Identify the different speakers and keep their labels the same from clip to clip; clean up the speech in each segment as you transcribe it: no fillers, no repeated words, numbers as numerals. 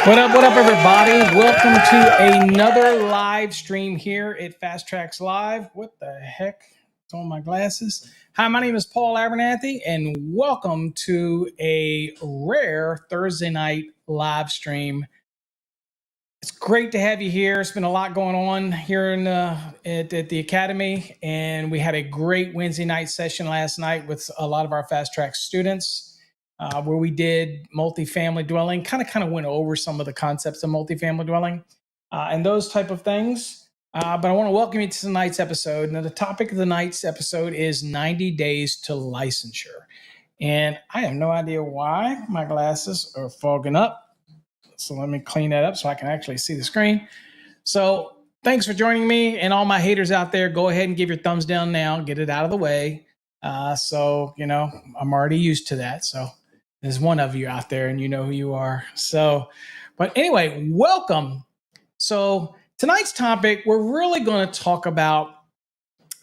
Speaker 1: What up, everybody? Welcome to another live stream here at Fast Trax Live. What the heck? It's on my glasses. Hi, my name is Paul Abernathy, and welcome to a rare Thursday night live stream. It's great to have you here. It's been a lot going on here at the Academy, and we had a great Wednesday night session last night with a lot of our Fast Trax students. Where we did multifamily dwelling, kind of went over some of the concepts of multifamily dwelling and those type of things. But I want to welcome you to tonight's episode. Now, the topic of tonight's episode is 90 days to licensure. And I have no idea why my glasses are fogging up. So let me clean that up so I can actually see the screen. So thanks for joining me, and all my haters out there, go ahead and give your thumbs down now, get it out of the way. So, you know, I'm already used to that. So there's one of you out there and you know who you are. So, but anyway, welcome. So tonight's topic, we're really going to talk about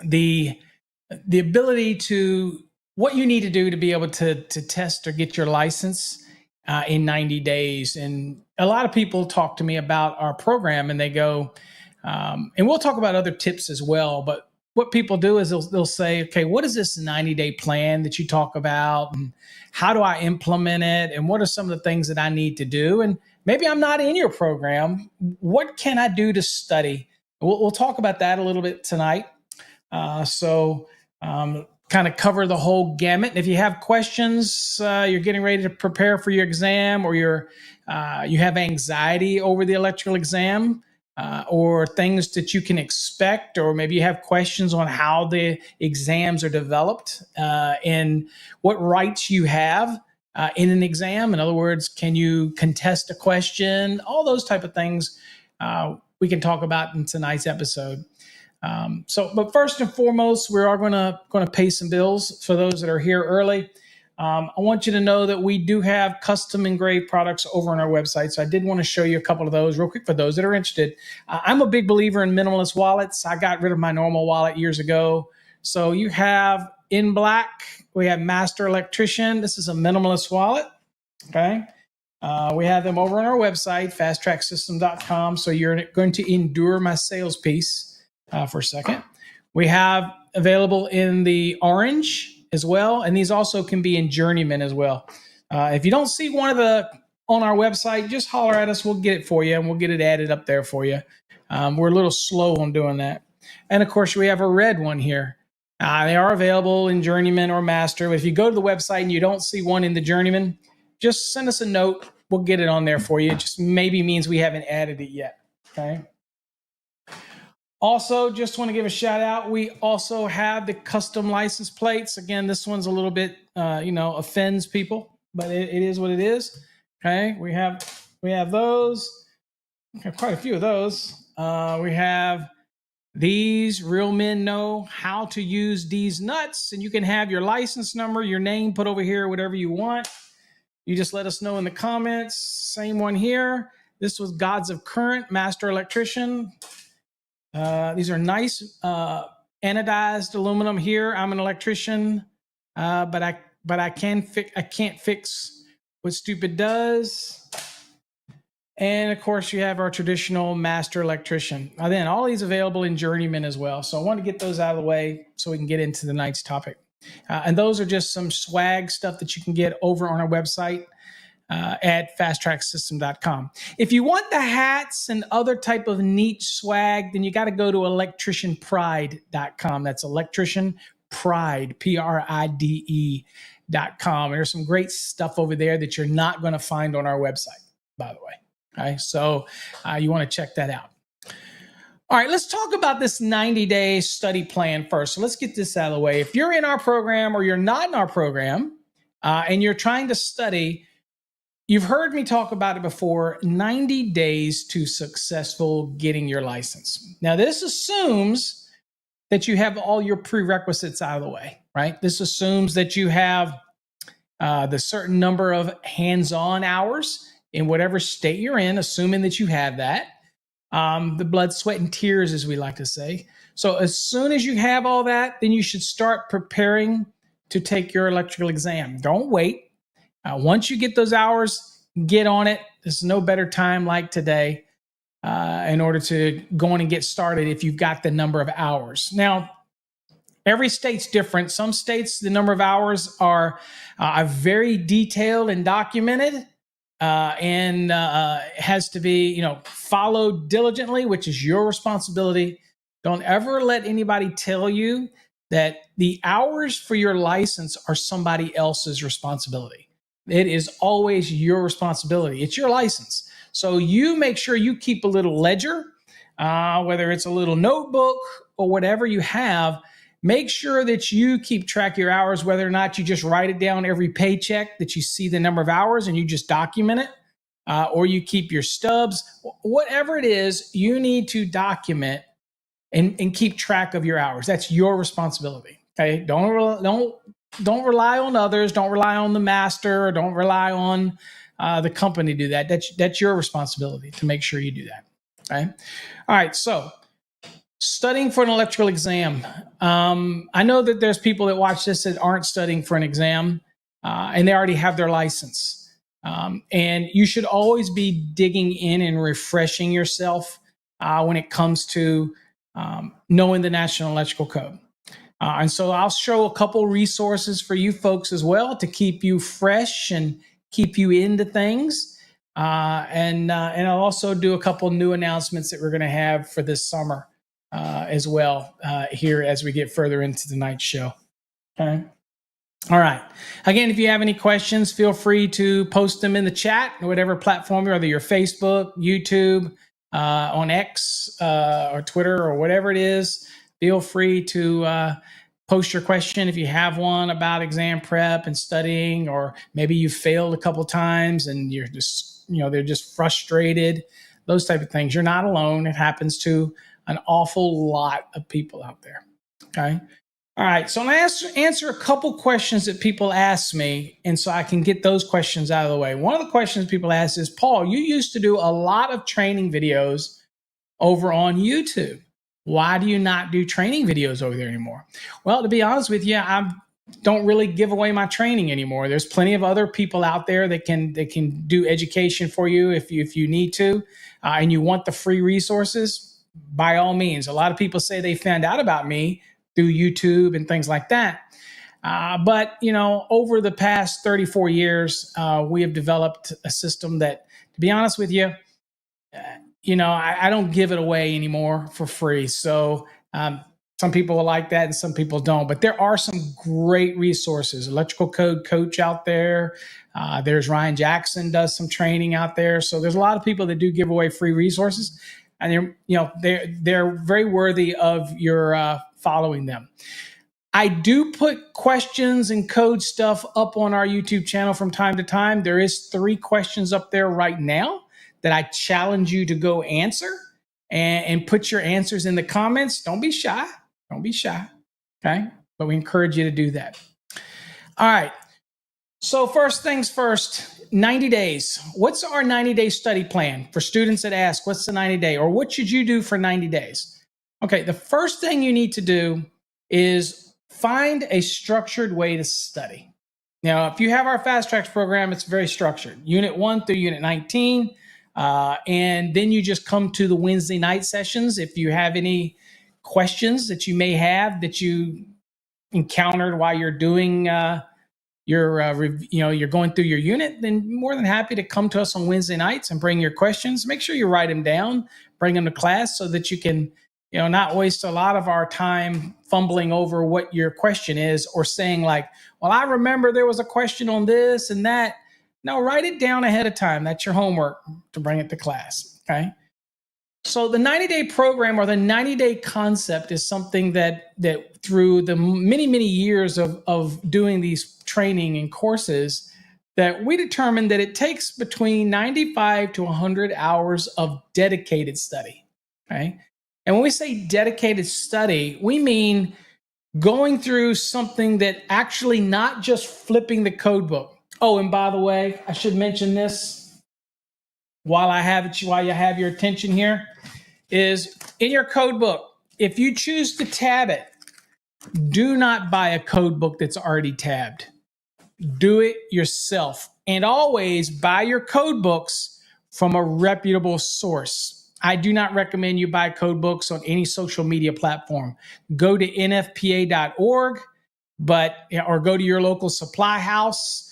Speaker 1: the ability to, what you need to do to be able to test or get your license in 90 days. And a lot of people talk to me about our program and they go, and we'll talk about other tips as well, but what people do is they'll say, okay, what is this 90-day plan that you talk about? And how do I implement it? And what are some of the things that I need to do? And maybe I'm not in your program. What can I do to study? We'll talk about that a little bit tonight. So kind of cover the whole gamut. And if you have questions, you're getting ready to prepare for your exam, or you have anxiety over the electrical exam, or things that you can expect, or maybe you have questions on how the exams are developed and what rights you have in an exam. In other words, can you contest a question? All those type of things we can talk about in tonight's episode. But first and foremost, we are going to pay some bills for those that are here early. I want you to know that we do have custom engraved products over on our website. So I did want to show you a couple of those real quick for those that are interested. I'm a big believer in minimalist wallets. I got rid of my normal wallet years ago. So you have in black, we have Master Electrician. This is a minimalist wallet. Okay. We have them over on our website, fasttracksystem.com. So you're going to endure my sales piece for a second. We have available in the orange as well, and these also can be in journeyman as well. If you don't see one of the on our website, just holler at us. We'll get it for you, and we'll get it added up there for you. We're a little slow on doing that. And of course, we have a red one here. They are available in journeyman or master. But if you go to the website and you don't see one in the journeyman, just send us a note. We'll get it on there for you. It just maybe means we haven't added it yet. Okay. Also, just want to give a shout out. We also have the custom license plates. Again, this one's a little bit, offends people, but it is what it is. Okay, we have those. Okay, quite a few of those. We have these. Real men know how to use these nuts, and you can have your license number, your name put over here, whatever you want. You just let us know in the comments. Same one here. This was Gods of Current, Master Electrician. These are nice anodized aluminum here. I'm an electrician, but I can't fix what stupid does. And of course, you have our traditional Master Electrician. Then all these available in journeyman as well. So I want to get those out of the way so we can get into the night's topic. And those are just some swag stuff that you can get over on our website. At fasttracksystem.com. If you want the hats and other type of neat swag, then you got to go to electricianpride.com. That's pride, PRIDE.com. There's some great stuff over there that you're not going to find on our website, by the way. Okay, so you want to check that out. All right, let's talk about this 90-day study plan first. So let's get this out of the way. If you're in our program or you're not in our program and you're trying to study, you've heard me talk about it before, 90 days to successful getting your license. Now, this assumes that you have all your prerequisites out of the way, right? This assumes that you have the certain number of hands-on hours in whatever state you're in, assuming that you have that. The blood, sweat, and tears, as we like to say. So as soon as you have all that, then you should start preparing to take your electrical exam. Don't wait. Once you get those hours, get on it. There's no better time like today in order to go on and get started if you've got the number of hours. Now, every state's different. Some states, the number of hours are very detailed and documented. And has to be, followed diligently, which is your responsibility. Don't ever let anybody tell you that the hours for your license are somebody else's responsibility. It is always your responsibility. It's your license. So you make sure you keep a little ledger, whether it's a little notebook or whatever you have. Make sure that you keep track of your hours, whether or not you just write it down every paycheck that you see the number of hours and you just document it, or you keep your stubs. Whatever it is, you need to document and keep track of your hours. That's your responsibility. Okay, don't rely on others. Don't rely on the master. Or don't rely on the company to do that. That's your responsibility to make sure you do that. Okay. All right. So, studying for an electrical exam. I know that there's people that watch this that aren't studying for an exam and they already have their license. And you should always be digging in and refreshing yourself when it comes to knowing the National Electrical Code. And so I'll show a couple resources for you folks as well to keep you fresh and keep you into things. And I'll also do a couple new announcements that we're going to have for this summer. As well here as we get further into the night show. Okay. All right. Again, if you have any questions, feel free to post them in the chat, whatever platform, whether you're Facebook, YouTube, on X, or Twitter, or whatever it is. Feel free to post your question if you have one about exam prep and studying, or maybe you failed a couple times and you're just, they're just frustrated. Those type of things. You're not alone. It happens to an awful lot of people out there. Okay. All right. So I'm going to answer a couple questions that people ask me, and so I can get those questions out of the way. One of the questions people ask is, Paul, you used to do a lot of training videos over on YouTube. Why do you not do training videos over there anymore? Well, to be honest with you, I don't really give away my training anymore. There's plenty of other people out there that can do education for you if you need to, and you want the free resources. By all means. A lot of people say they found out about me through YouTube and things like that. But, over the past 34 years, we have developed a system that, to be honest with you, I don't give it away anymore for free. So some people will like that and some people don't. But there are some great resources. Electrical Code Coach out there. There's Ryan Jackson does some training out there. So there's a lot of people that do give away free resources. And they're very worthy of your following them. I do put questions and code stuff up on our YouTube channel from time to time. There is 3 questions up there right now that I challenge you to go answer and put your answers in the comments. Don't be shy. Don't be shy. Okay. But we encourage you to do that. All right. So first things first. 90 days. What's our 90-day study plan for students that ask, what's the 90-day, or what should you do for 90 days? Okay, the first thing you need to do is find a structured way to study. Now, if you have our Fast Tracks program, it's very structured. Unit 1 through Unit 19, and then you just come to the Wednesday night sessions. If you have any questions that you may have that you encountered while you're doing you're going through your unit, then more than happy to come to us on Wednesday nights and bring your questions. Make sure you write them down, bring them to class so that you can not waste a lot of our time fumbling over what your question is or saying like, well, I remember there was a question on this and that. No, write it down ahead of time. That's your homework to bring it to class. Okay. So the 90-day program or the 90-day concept is something that through the many, many years of doing these training and courses, that we determined that it takes between 95 to 100 hours of dedicated study. Okay. And when we say dedicated study, we mean going through something that actually not just flipping the code book. Oh, and by the way, I should mention this while you have your attention here, is in your code book, if you choose to tab it, do not buy a code book that's already tabbed. Do it yourself. And always buy your code books from a reputable source. I do not recommend you buy code books on any social media platform. Go to nfpa.org, or go to your local supply house.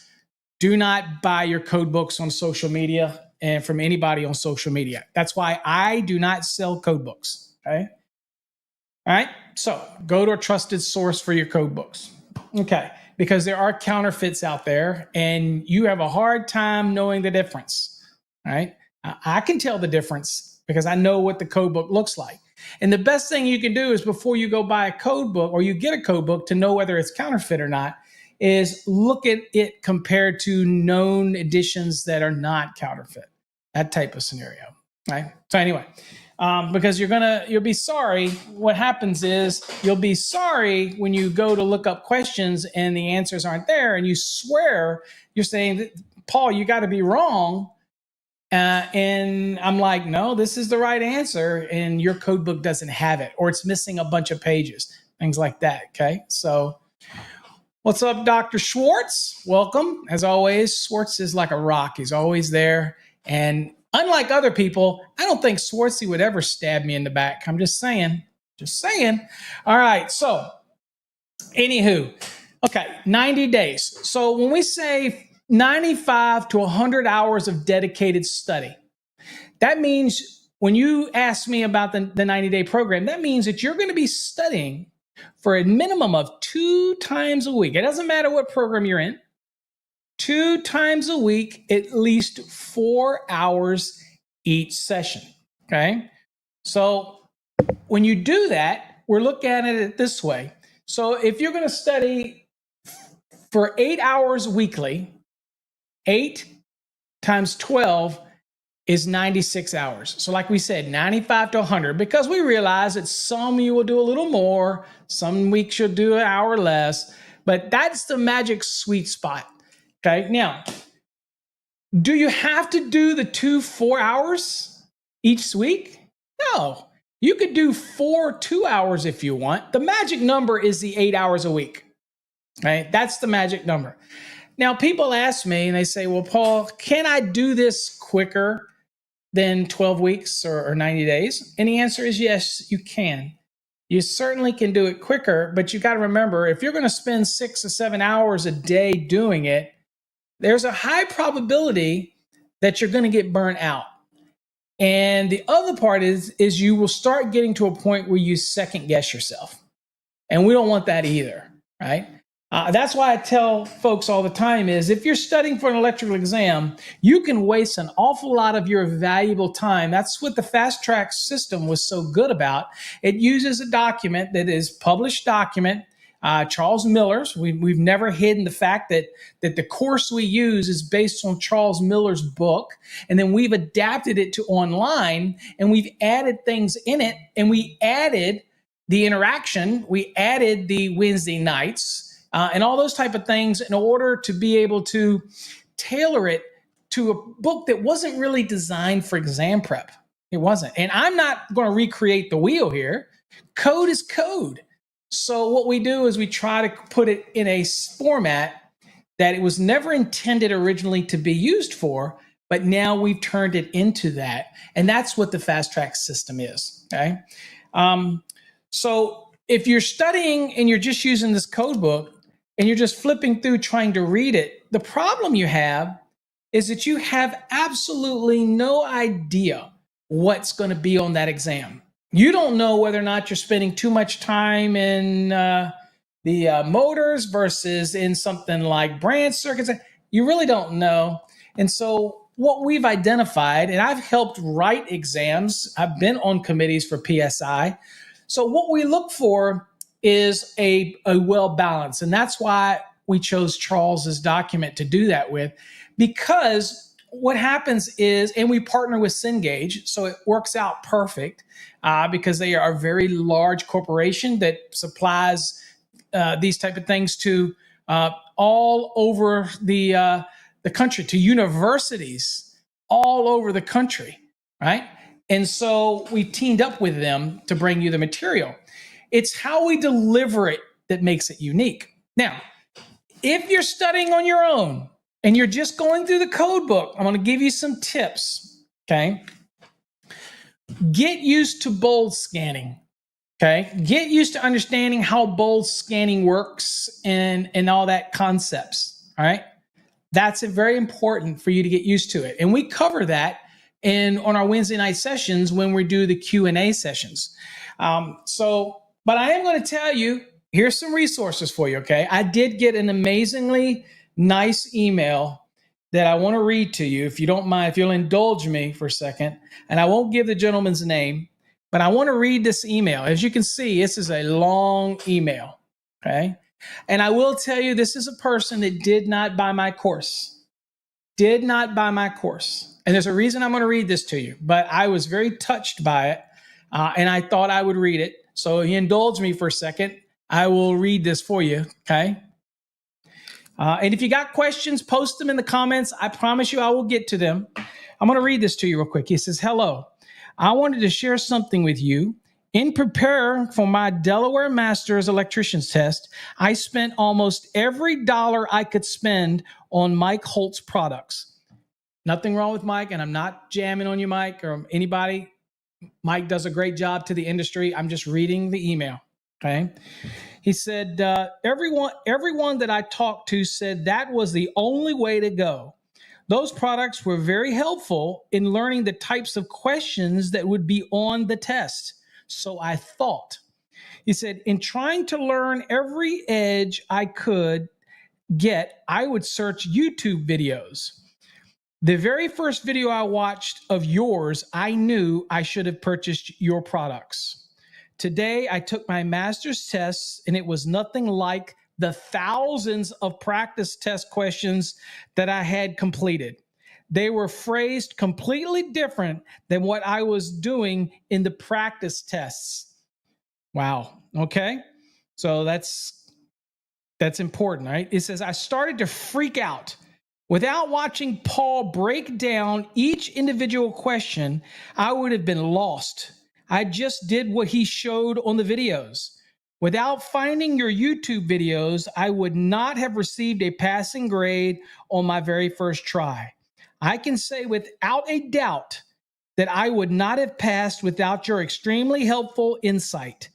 Speaker 1: Do not buy your code books on social media and from anybody on social media. That's why I do not sell code books. Okay. All right. So go to a trusted source for your code books. Okay. Because there are counterfeits out there and you have a hard time knowing the difference. All right. I can tell the difference because I know what the code book looks like. And the best thing you can do is before you go buy a code book or you get a code book to know whether it's counterfeit or not, is look at it compared to known editions that are not counterfeit. That type of scenario. Right. So anyway, because you'll be sorry. What happens is you'll be sorry when you go to look up questions and the answers aren't there, and you swear you're saying, Paul, you got to be wrong. And I'm like, no, this is the right answer, and your code book doesn't have it, or it's missing a bunch of pages, things like that. Okay, so what's up, Dr. Schwartz? Welcome. As always, Schwartz is like a rock. He's always there, and unlike other people, I don't think Swartzy would ever stab me in the back. I'm just saying. All right. So, anywho, okay, 90 days. So when we say 95 to 100 hours of dedicated study, that means when you ask me about the 90-day program, that means that you're going to be studying for a minimum of 2 times a week. It doesn't matter what program you're in. 2 times a week, at least 4 hours each session. Okay. So when you do that, we're looking at it this way. So if you're going to study for 8 hours weekly, 8 times 12 is 96 hours. So like we said, 95 to 100, because we realize that some you will do a little more, some weeks you'll do an hour less, but that's the magic sweet spot. Okay, now, do you have to do the 4 hours each week? No, you could do 2 hours if you want. The magic number is the 8 hours a week, right? That's the magic number. Now, people ask me and they say, well, Paul, can I do this quicker than 12 weeks or 90 days? And the answer is yes, you can. You certainly can do it quicker, but you got to remember, if you're going to spend 6 or 7 hours a day doing it, there's a high probability that you're going to get burnt out. And the other part is you will start getting to a point where you second guess yourself. And we don't want that either, right? That's why I tell folks all the time is if you're studying for an electrical exam, you can waste an awful lot of your valuable time. That's what the Fast Track system was so good about. It uses a document that is published document, Charles Miller's. We've never hidden the fact that the course we use is based on Charles Miller's book, and then we've adapted it to online, and we've added things in it, and we added the interaction, we added the Wednesday nights, and all those type of things in order to be able to tailor it to a book that wasn't really designed for exam prep. It wasn't. And I'm not going to recreate the wheel here. Code is code. So what we do is we try to put it in a format that it was never intended originally to be used for, but now we've turned it into that. And that's what the Fast Track system is. Okay. So if you're studying and you're just using this code book and you're just flipping through trying to read it, the problem you have is that you have absolutely no idea what's going to be on that exam. You don't know whether or not you're spending too much time in the motors versus in something like branch circuits. You really don't know. And so what we've identified, and I've helped write exams, I've been on committees for PSI. So what we look for is a well balance. And that's why we chose Charles's document to do that with, because what happens is, and we partner with Cengage, so it works out perfect because they are a very large corporation that supplies these type of things to all over the country, to universities all over the country, right? And so we teamed up with them to bring you the material. It's how we deliver it that makes it unique. Now, if you're studying on your own and you're just going through the code book, I'm going to give you some tips, okay? Get used to bold scanning, okay? Get used to understanding how bold scanning works and all that concepts, all right? That's very important for you to get used to it. And we cover that on our Wednesday night sessions when we do the Q&A sessions. But I am going to tell you, here's some resources for you, okay? I did get an amazingly nice email that I want to read to you, if you don't mind, if you'll indulge me for a second. And I won't give the gentleman's name, but I want to read this email. As you can see, this is a long email, okay? And I will tell you, this is a person that did not buy my course. Did not buy my course. And there's a reason I'm going to read this to you, but I was very touched by it, and I thought I would read it. So you indulge me for a second. I will read this for you, okay? And if you got questions, post them in the comments. I promise you I will get to them. I'm going to read this to you real quick. He says, hello. I wanted to share something with you. In preparing for my Delaware Master's electrician's test, I spent almost every dollar I could spend on Mike Holt's products. Nothing wrong with Mike, and I'm not jamming on you, Mike, or anybody. Mike does a great job to the industry. I'm just reading the email, okay? He said, everyone that I talked to said that was the only way to go. Those products were very helpful in learning the types of questions that would be on the test. So I thought. He said, in trying to learn every edge I could get, I would search YouTube videos. The very first video I watched of yours, I knew I should have purchased your products. Today, I took my master's tests, and it was nothing like the thousands of practice test questions that I had completed. They were phrased completely different than what I was doing in the practice tests. Wow. Okay. So that's important, right? It says, I started to freak out. Without watching Paul break down each individual question, I would have been lost. I just did what he showed on the videos. Without finding your YouTube videos, I would not have received a passing grade on my very first try. I can say without a doubt that I would not have passed without your extremely helpful insight.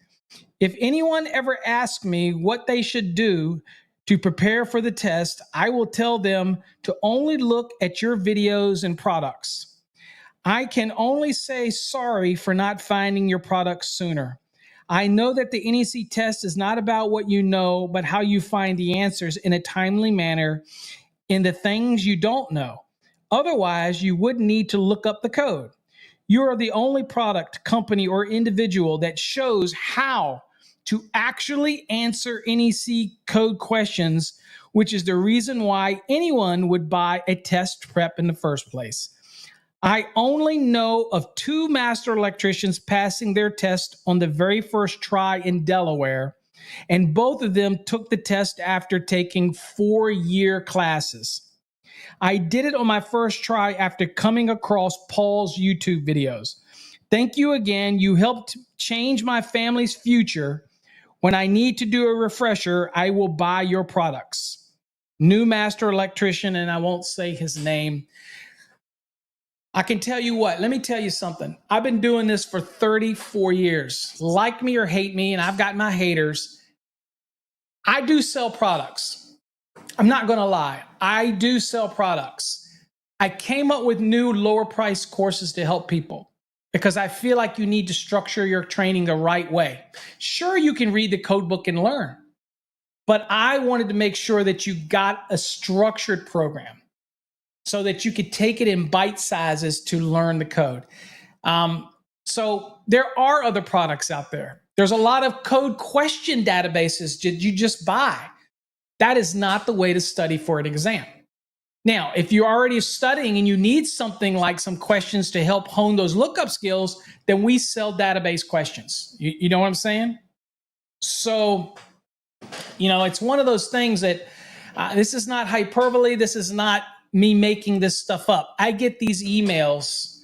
Speaker 1: If anyone ever asks me what they should do to prepare for the test, I will tell them to only look at your videos and products. I can only say sorry for not finding your products sooner. I know that the NEC test is not about what you know, but how you find the answers in a timely manner in the things you don't know. Otherwise, you wouldn't need to look up the code. You are the only product, company, or individual that shows how to actually answer NEC code questions, which is the reason why anyone would buy a test prep in the first place. I only know of 2 master electricians passing their test on the very first try in Delaware, and both of them took the test after taking 4-year classes. I did it on my first try after coming across Paul's YouTube videos. Thank you again. You helped change my family's future. When I need to do a refresher, I will buy your products. New master electrician, and I won't say his name. I can tell you what, let me tell you something. I've been doing this for 34 years. Like me or hate me, and I've got my haters. I do sell products. I'm not going to lie. I do sell products. I came up with new lower price courses to help people. because I feel like you need to structure your training the right way. Sure, you can read the code book and learn, but I wanted to make sure that you got a structured program so that you could take it in bite sizes to learn the code. So there are other products out there. There's a lot of code question databases that you just buy. That is not the way to study for an exam. Now, if you're already studying and you need something like some questions to help hone those lookup skills, then we sell database questions. You know what I'm saying? So, it's one of those things that this is not hyperbole. This is not me making this stuff up. I get these emails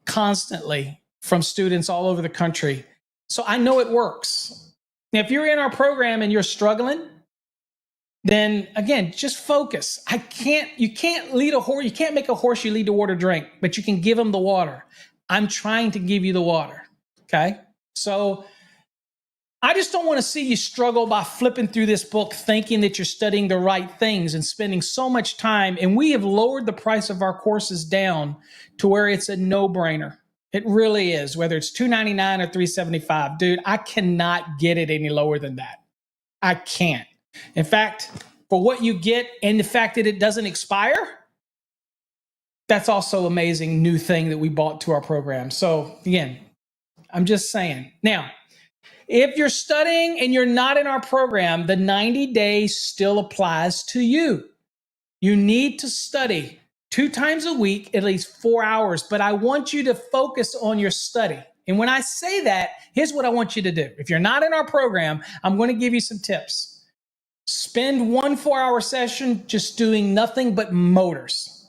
Speaker 1: constantly from students all over the country. So I know it works. Now, if you're in our program and you're struggling, then again, just focus. You can't lead a horse. You can't make a horse you lead the water drink, but you can give him the water. I'm trying to give you the water. Okay. So I just don't want to see you struggle by flipping through this book thinking that you're studying the right things and spending so much time. And we have lowered the price of our courses down to where it's a no-brainer. It really is, whether it's $299 or $375. Dude, I cannot get it any lower than that. I can't. In fact, for what you get and the fact that it doesn't expire, that's also an amazing new thing that we bought to our program. So again, I'm just saying. Now, if you're studying and you're not in our program, the 90 days still applies to you. You need to study 2 times a week, at least 4 hours, but I want you to focus on your study. And when I say that, here's what I want you to do. If you're not in our program, I'm going to give you some tips. Spend 1 4-hour session just doing nothing but motors.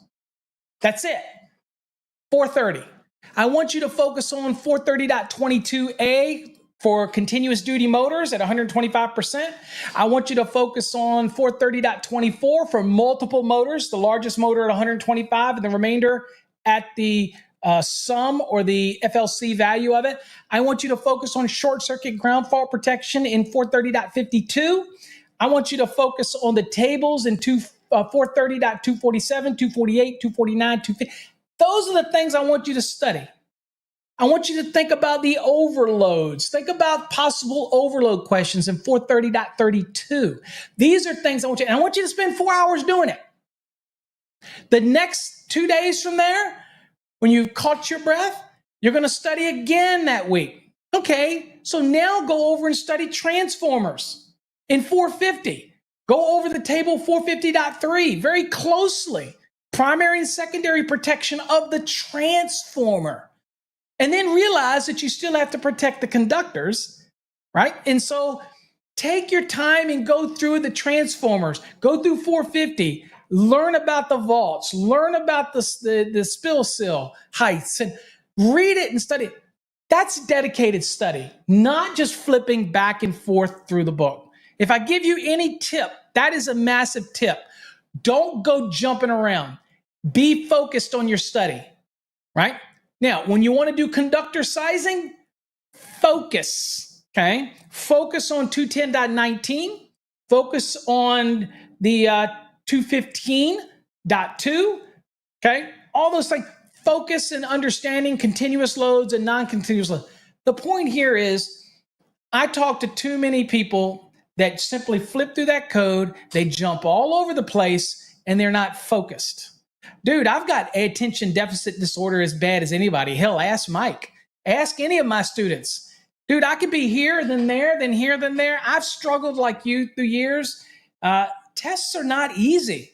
Speaker 1: That's it. 430. I want you to focus on 430.22a for continuous duty motors at 125%. I want you to focus on 430.24 for multiple motors, the largest motor at 125 and the remainder at the sum or the FLC value of it. I want you to focus on short circuit ground fault protection in 430.52. I want you to focus on the tables in 430.247, 248, 249, 250. Those are the things I want you to study. I want you to think about the overloads. Think about possible overload questions in 430.32. These are things I want you, and I want you to spend 4 hours doing it. The next 2 days from there, when you've caught your breath, you're going to study again that week. Okay, so now go over and study transformers in 450. Go over the table 450.3 very closely. Primary and secondary protection of the transformer. And then realize that you still have to protect the conductors, right? And so take your time and go through the transformers. Go through 450. Learn about the vaults. Learn about the spill sill heights. And read it and study it. That's dedicated study, not just flipping back and forth through the book. If I give you any tip, that is a massive tip. Don't go jumping around. Be focused on your study, right? Now, when you want to do conductor sizing, focus, okay? Focus on 210.19. Focus on the 215.2, okay? All those things. Focus and understanding continuous loads and non-continuous loads. The point here is I talk to too many people that simply flip through that code, they jump all over the place, and they're not focused. Dude, I've got attention deficit disorder as bad as anybody. Hell, ask Mike. Ask any of my students. Dude, I could be here, then there, then here, then there. I've struggled like you through years. Tests are not easy,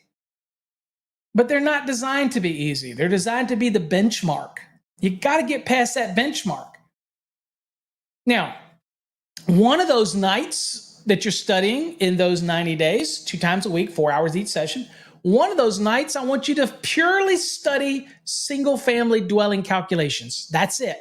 Speaker 1: but they're not designed to be easy. They're designed to be the benchmark. You got to get past that benchmark. Now, one of those nights that you're studying in those 90 days, 2 times a week, 4 hours each session, one of those nights, I want you to purely study single-family dwelling calculations. That's it.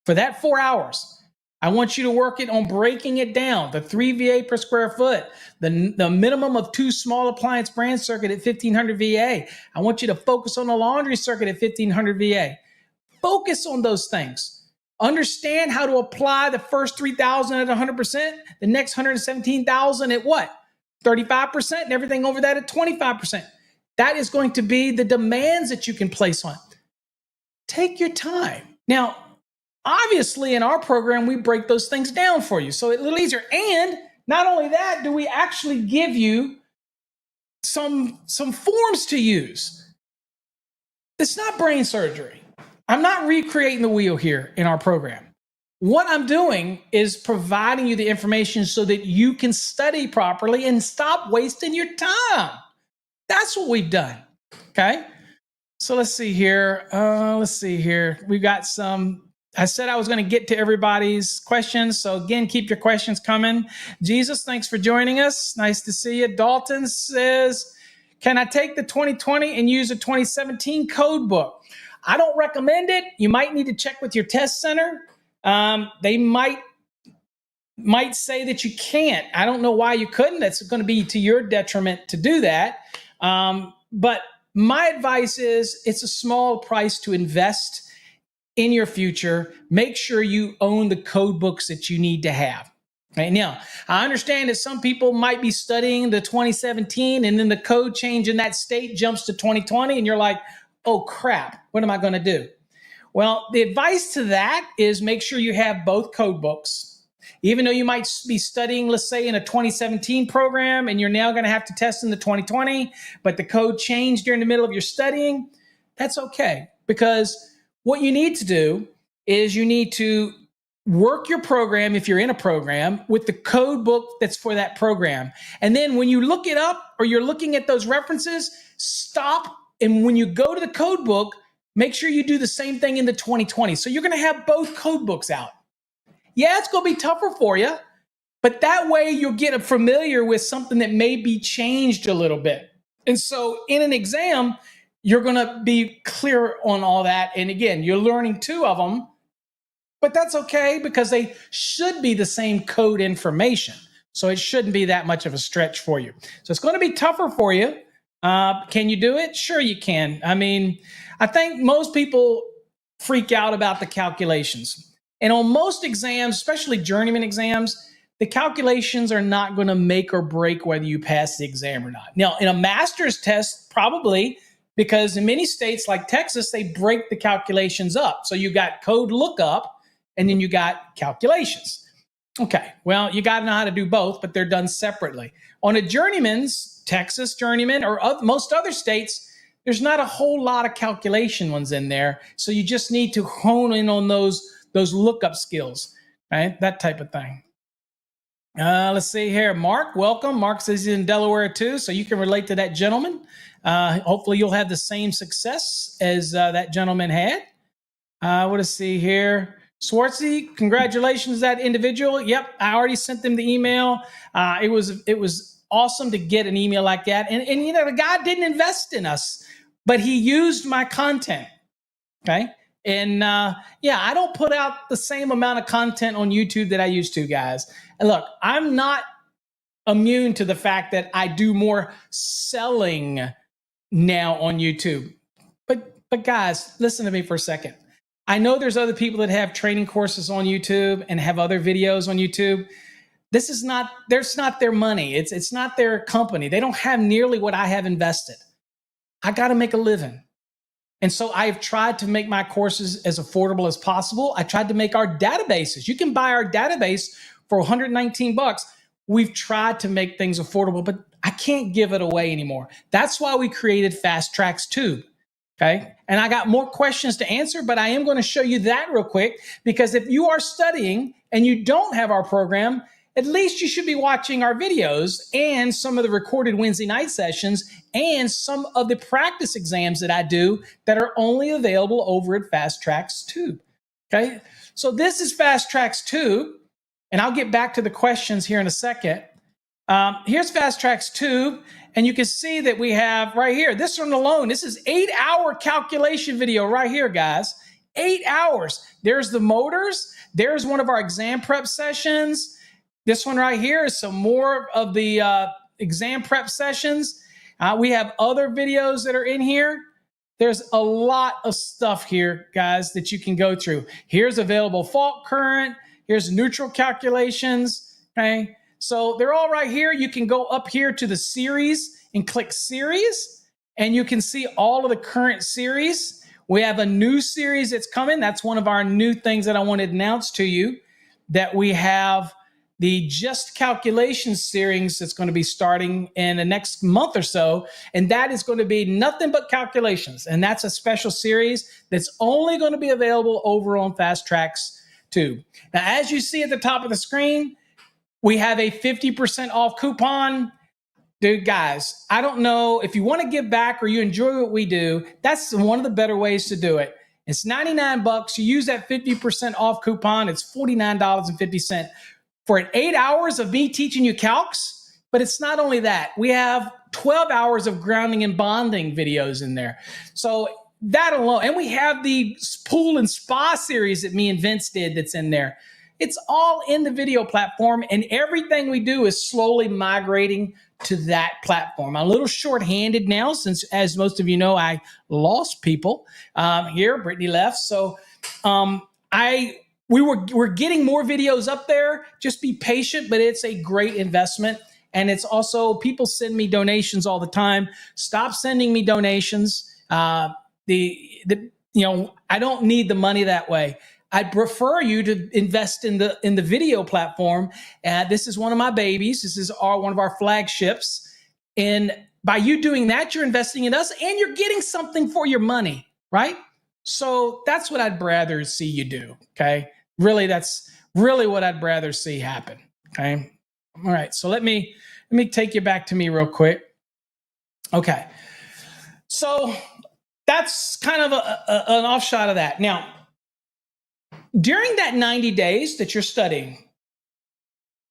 Speaker 1: For that 4 hours, I want you to work it on breaking it down, the 3 VA per square foot, the minimum of 2 small appliance branch circuit at 1,500 VA. I want you to focus on the laundry circuit at 1,500 VA. Focus on those things. Understand how to apply the first 3,000 at 100%, the next 117,000 at what? 35%, and everything over that at 25%. That is going to be the demands that you can place on it. Take your time. Now, Obviously, in our program, we break those things down for you. So it's a little easier. And not only that, do we actually give you some forms to use. It's not brain surgery. I'm not recreating the wheel here in our program. What I'm doing is providing you the information so that you can study properly and stop wasting your time. That's what we've done. Okay. So let's see here. We've got some. I said I was going to get to everybody's questions. So again, keep your questions coming. Jesus, thanks for joining us. Nice to see you. Dalton says, can I take the 2020 and use a 2017 code book? I don't recommend it. You might need to check with your test center. They might say that you can't. I don't know why you couldn't. That's going to be to your detriment to do that. But my advice is it's a small price to invest in your future. Make sure you own the code books that you need to have. Right now, I understand that some people might be studying the 2017 and then the code change in that state jumps to 2020 and you're like, oh crap, what am I going to do? Well, the advice to that is make sure you have both code books. Even though you might be studying, let's say, in a 2017 program and you're now going to have to test in the 2020, but the code changed during the middle of your studying, that's okay. Because what you need to do is you need to work your program, if you're in a program, with the code book that's for that program. And then when you look it up or you're looking at those references, stop. And when you go to the code book, make sure you do the same thing in the 2020. So you're going to have both code books out. Yeah, it's going to be tougher for you, but that way you'll get familiar with something that may be changed a little bit. And so in an exam, you're going to be clear on all that. And again, you're learning two of them, but that's okay because they should be the same code information. So it shouldn't be that much of a stretch for you. So it's going to be tougher for you. Can you do it? Sure you can. I mean, I think most people freak out about the calculations. And on most exams, especially journeyman exams, the calculations are not going to make or break whether you pass the exam or not. Now, in a master's test, probably, because in many states like Texas, they break the calculations up. So you got code lookup and then you got calculations. Okay, well, you got to know how to do both, but they're done separately. On a journeyman's, Texas journeyman, or most other states, there's not a whole lot of calculation ones in there. So you just need to hone in on those lookup skills, right? That type of thing. Let's see here. Mark, welcome. Mark says he's in Delaware too, so you can relate to that gentleman. Hopefully you'll have the same success as that gentleman had. What to see here? Swartzy, congratulations, that individual. Yep, I already sent them the email. It was awesome to get an email like that. And you know, the guy didn't invest in us, but he used my content. Okay. And yeah, I don't put out the same amount of content on YouTube that I used to, guys. And look, I'm not immune to the fact that I do more selling now on YouTube. But guys, listen to me for a second. I know there's other people that have training courses on YouTube and have other videos on YouTube. That's not their money. It's not their company. They don't have nearly what I have invested. I got to make a living. And so I've tried to make my courses as affordable as possible. I tried to make our databases. You can buy our database for $119. We've tried to make things affordable, but I can't give it away anymore. That's why we created Fast Trax Tube. Okay. And I got more questions to answer, but I am going to show you that real quick, because if you are studying and you don't have our program, at least you should be watching our videos and some of the recorded Wednesday night sessions and some of the practice exams that I do that are only available over at Fast Trax Tube. Okay. So this is Fast Trax Tube, and I'll get back to the questions here in a second. Here's Fast Trax Tube. And you can see that we have right here, this one alone, this is 8-hour calculation video right here, guys. 8 hours. There's the motors. There's one of our exam prep sessions. This one right here is some more of the exam prep sessions. We have other videos that are in here. There's a lot of stuff here, guys, that you can go through. Here's available fault current. Here's neutral calculations, okay? So they're all right here. You can go up here to the series and click series, and you can see all of the current series. We have a new series that's coming. That's one of our new things that I want to announce to you, that we have the Just Calculations series that's going to be starting in the next month or so. And that is going to be nothing but calculations. And that's a special series that's only going to be available over on Fast Trax too. Now, as you see at the top of the screen, we have a 50% off coupon. Dude, guys, I don't know if you want to give back or you enjoy what we do. That's one of the better ways to do it. It's $99. You use that 50% off coupon. It's $49.50 for 8 hours of me teaching you calcs. But it's not only that. We have 12 hours of grounding and bonding videos in there. So that alone, and we have the pool and spa series that me and Vince did that's in there. It's all in the video platform, and everything we do is slowly migrating to that platform. I'm a little short-handed now since, as most of you know, I lost people here. Brittany left. So we're getting more videos up there. Just be patient, but it's a great investment. And it's also, people send me donations all the time. Stop sending me donations. I don't need the money that way. I'd prefer you to invest in the video platform. This is one of my babies. This is one of our flagships. And by you doing that, you're investing in us and you're getting something for your money, right? So that's what I'd rather see you do, okay? Really, that's really what I'd rather see happen, okay? All right, so let me take you back to me real quick. Okay, so that's kind of an offshot of that. Now, during that 90 days that you're studying,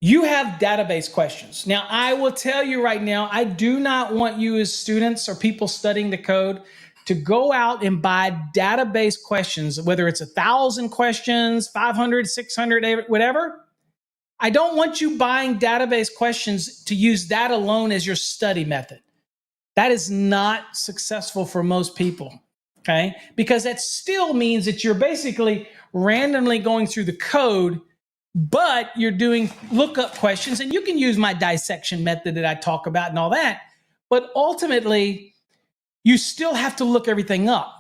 Speaker 1: you have database questions. Now, I will tell you right now, I do not want you as students or people studying the code to go out and buy database questions, whether it's 1,000 questions, 500, 600, whatever. I don't want you buying database questions to use that alone as your study method. That is not successful for most people, okay? Because that still means that you're basically randomly going through the code, but you're doing lookup questions, and you can use my dissection method that I talk about and all that, but ultimately, you still have to look everything up.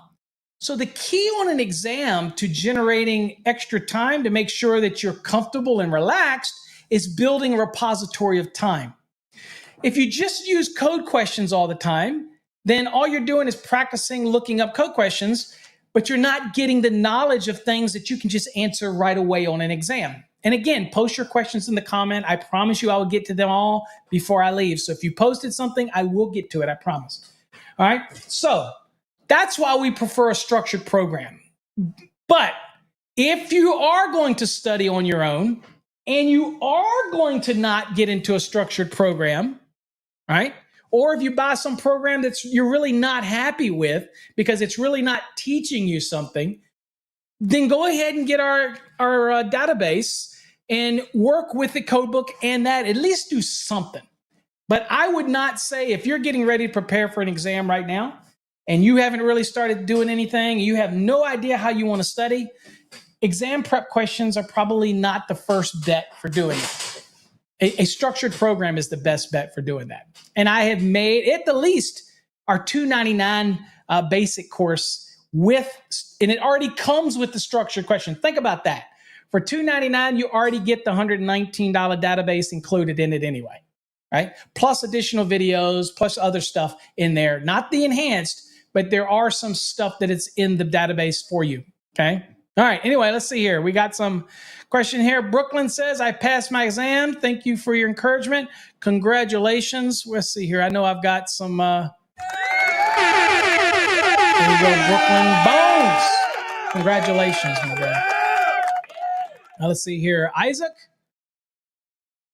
Speaker 1: So the key on an exam to generating extra time to make sure that you're comfortable and relaxed is building a repository of time. If you just use code questions all the time, then all you're doing is practicing looking up code questions, but you're not getting the knowledge of things that you can just answer right away on an exam. And again, post your questions in the comment. I promise you I will get to them all before I leave. So if you posted something, I will get to it, I promise. All right, so that's why we prefer a structured program. But if you are going to study on your own and you are going to not get into a structured program, right? Or if you buy some program you're really not happy with because it's really not teaching you something, then go ahead and get our database and work with the code book and that, at least do something. But I would not say, if you're getting ready to prepare for an exam right now and you haven't really started doing anything, you have no idea how you want to study, exam prep questions are probably not the first bet for doing it. A structured program is the best bet for doing that. And I have made, at the least, our $299 basic course and it already comes with the structured question. Think about that. For $299, you already get the $119 database included in it anyway, right? Plus additional videos, plus other stuff in there. Not the enhanced, but there are some stuff that it's in the database for you, okay? All right, anyway, let's see here. We got some question here. Brooklyn says, I passed my exam. Thank you for your encouragement. Congratulations. Let's see here. I know I've got some... There you go, Brooklyn. Bones. Congratulations, my guy. Now let's see here. Isaac?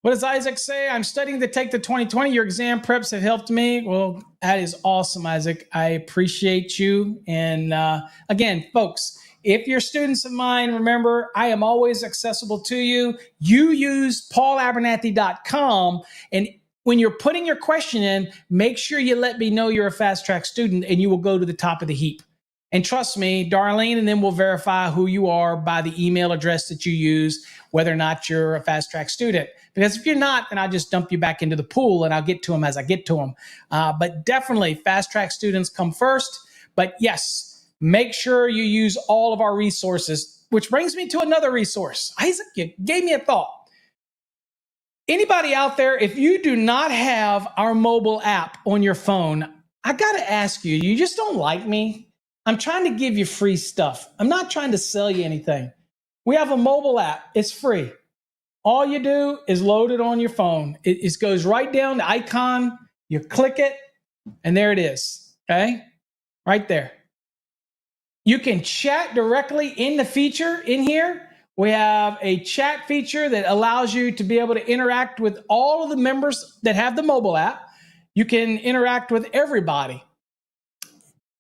Speaker 1: What does Isaac say? I'm studying to take the 2020. Your exam preps have helped me. Well, that is awesome, Isaac. I appreciate you. And again, folks, if you're students of mine, remember, I am always accessible to you. You use paulabernathy.com. And when you're putting your question in, make sure you let me know you're a Fast Track student and you will go to the top of the heap. And trust me, Darlene, and then we'll verify who you are by the email address that you use, whether or not you're a Fast Track student. Because if you're not, then I'll just dump you back into the pool and I'll get to them as I get to them. But definitely, Fast Track students come first. But yes, Make sure you use all of our resources, which brings me to another resource. Isaac, you gave me a thought. Anybody out there, if you do not have our mobile app on your phone, I got to ask you, you just don't like me? I'm trying to give you free stuff. I'm not trying to sell you anything. We have a mobile app. It's free. All you do is load it on your phone. It goes right down the icon. You click it, and there it is. Okay? Right there. You can chat directly in the feature in here. We have a chat feature that allows you to be able to interact with all of the members that have the mobile app. You can interact with everybody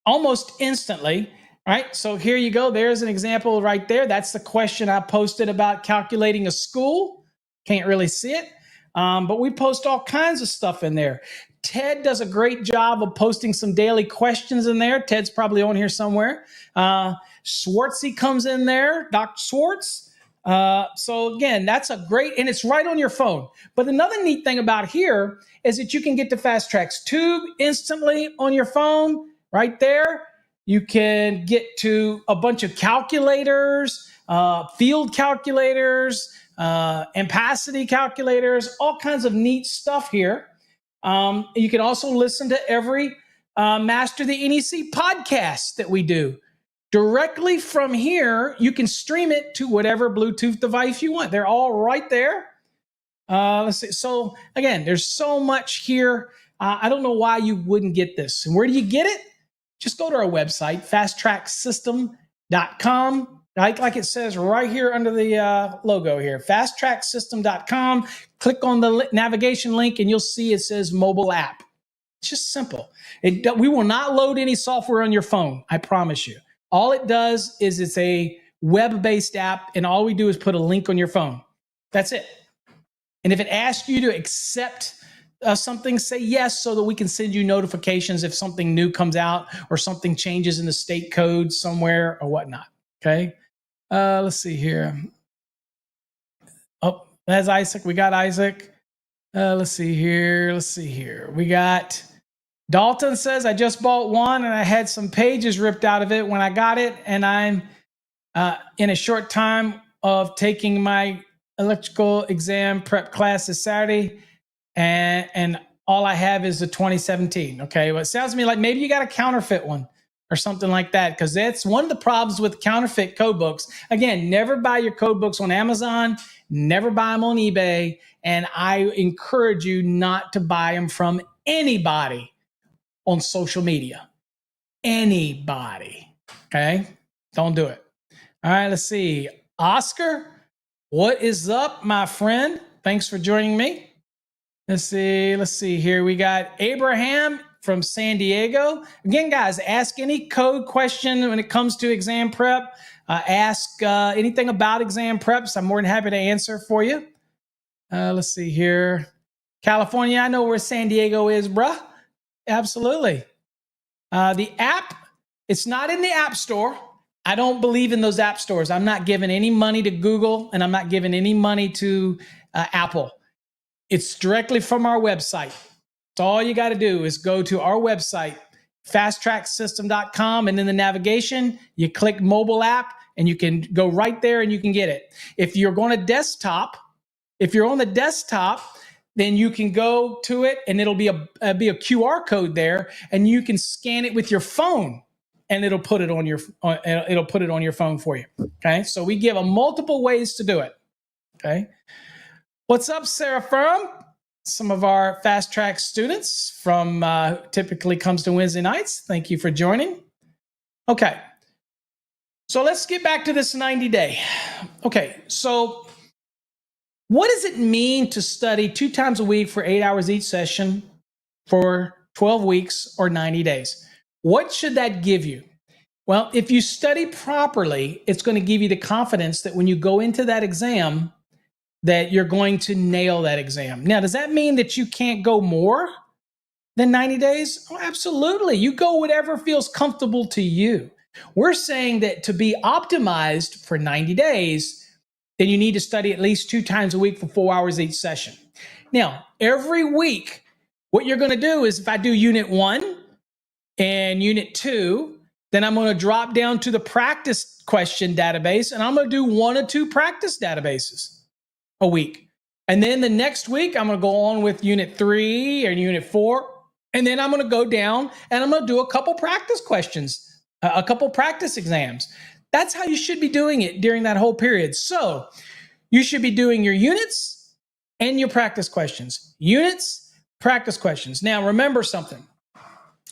Speaker 1: almost instantly, right? So here you go. There's an example right there. That's the question I posted about calculating a school. Can't really see it, but we post all kinds of stuff in there. Ted does a great job of posting some daily questions in there. Ted's probably on here somewhere. Schwartzy comes in there, Dr. Schwartz. So again, that's a great, and it's right on your phone. But another neat thing about here is that you can get to Fast Track's Tube instantly on your phone, right there. You can get to a bunch of calculators, field calculators, ampacity calculators, all kinds of neat stuff here. You can also listen to every Master the NEC podcast that we do. Directly from here, you can stream it to whatever Bluetooth device you want. They're all right there. Let's see. So again, there's so much here. I don't know why you wouldn't get this. And where do you get it? Just go to our website, fasttracksystem.com. Like it says right here under the logo here, fasttracksystem.com. Click on the navigation link and you'll see it says mobile app. It's just simple. We will not load any software on your phone, I promise you. All it does is it's a web-based app, and all we do is put a link on your phone. That's it. And if it asks you to accept something, say yes, so that we can send you notifications if something new comes out or something changes in the state code somewhere or whatnot. Okay. Let's see here. Oh, that's Isaac. We got Isaac. Let's see here. We got Dalton says, I just bought one and I had some pages ripped out of it when I got it. And I'm in a short time of taking my electrical exam prep class this Saturday. And all I have is the 2017. Okay. Well, it sounds to me like maybe you got a counterfeit one or something like that, because that's one of the problems with counterfeit code books. Again, never buy your code books on Amazon, never buy them on eBay. And I encourage you not to buy them from anybody on social media. Anybody. Okay? Don't do it. All right, let's see. Oscar, what is up, my friend? Thanks for joining me. Let's see here. We got Abraham from San Diego. Again, guys, ask any code question when it comes to exam prep. Ask anything about exam preps. I'm more than happy to answer for you. Let's see here. California, I know where San Diego is, bruh. Absolutely. The app, it's not in the App Store. I don't believe in those app stores. I'm not giving any money to Google, and I'm not giving any money to Apple. It's directly from our website. So all you got to do is go to our website, fasttracksystem.com, and in the navigation, you click mobile app, and you can go right there and you can get it. If you're on the desktop, then you can go to it and it'll be a QR code there, and you can scan it with your phone, and it'll put it on your phone for you. Okay, so we give multiple ways to do it. Okay, what's up, Sarah Firm? Some of our Fast Track students from typically comes to Wednesday nights. Thank you for joining. Okay, so let's get back to this 90-day. Okay, so what does it mean to study 2 times a week for 8 hours each session for 12 weeks or 90 days? What should that give you? Well, if you study properly, it's going to give you the confidence that when you go into that exam, that you're going to nail that exam. Now, does that mean that you can't go more than 90 days? Oh, absolutely. You go whatever feels comfortable to you. We're saying that to be optimized for 90 days, then you need to study at least 2 times a week for 4 hours each session. Now, every week, what you're going to do is if I do unit 1 and unit 2, Then I'm going to drop down to the practice question database, and I'm going to do 1 or 2 practice databases a week. And then the next week, I'm going to go on with unit 3 or unit 4. And then I'm going to go down and I'm going to do a couple practice questions, a couple practice exams. That's how you should be doing it during that whole period. So you should be doing your units and your practice questions. Units, practice questions. Now, remember something.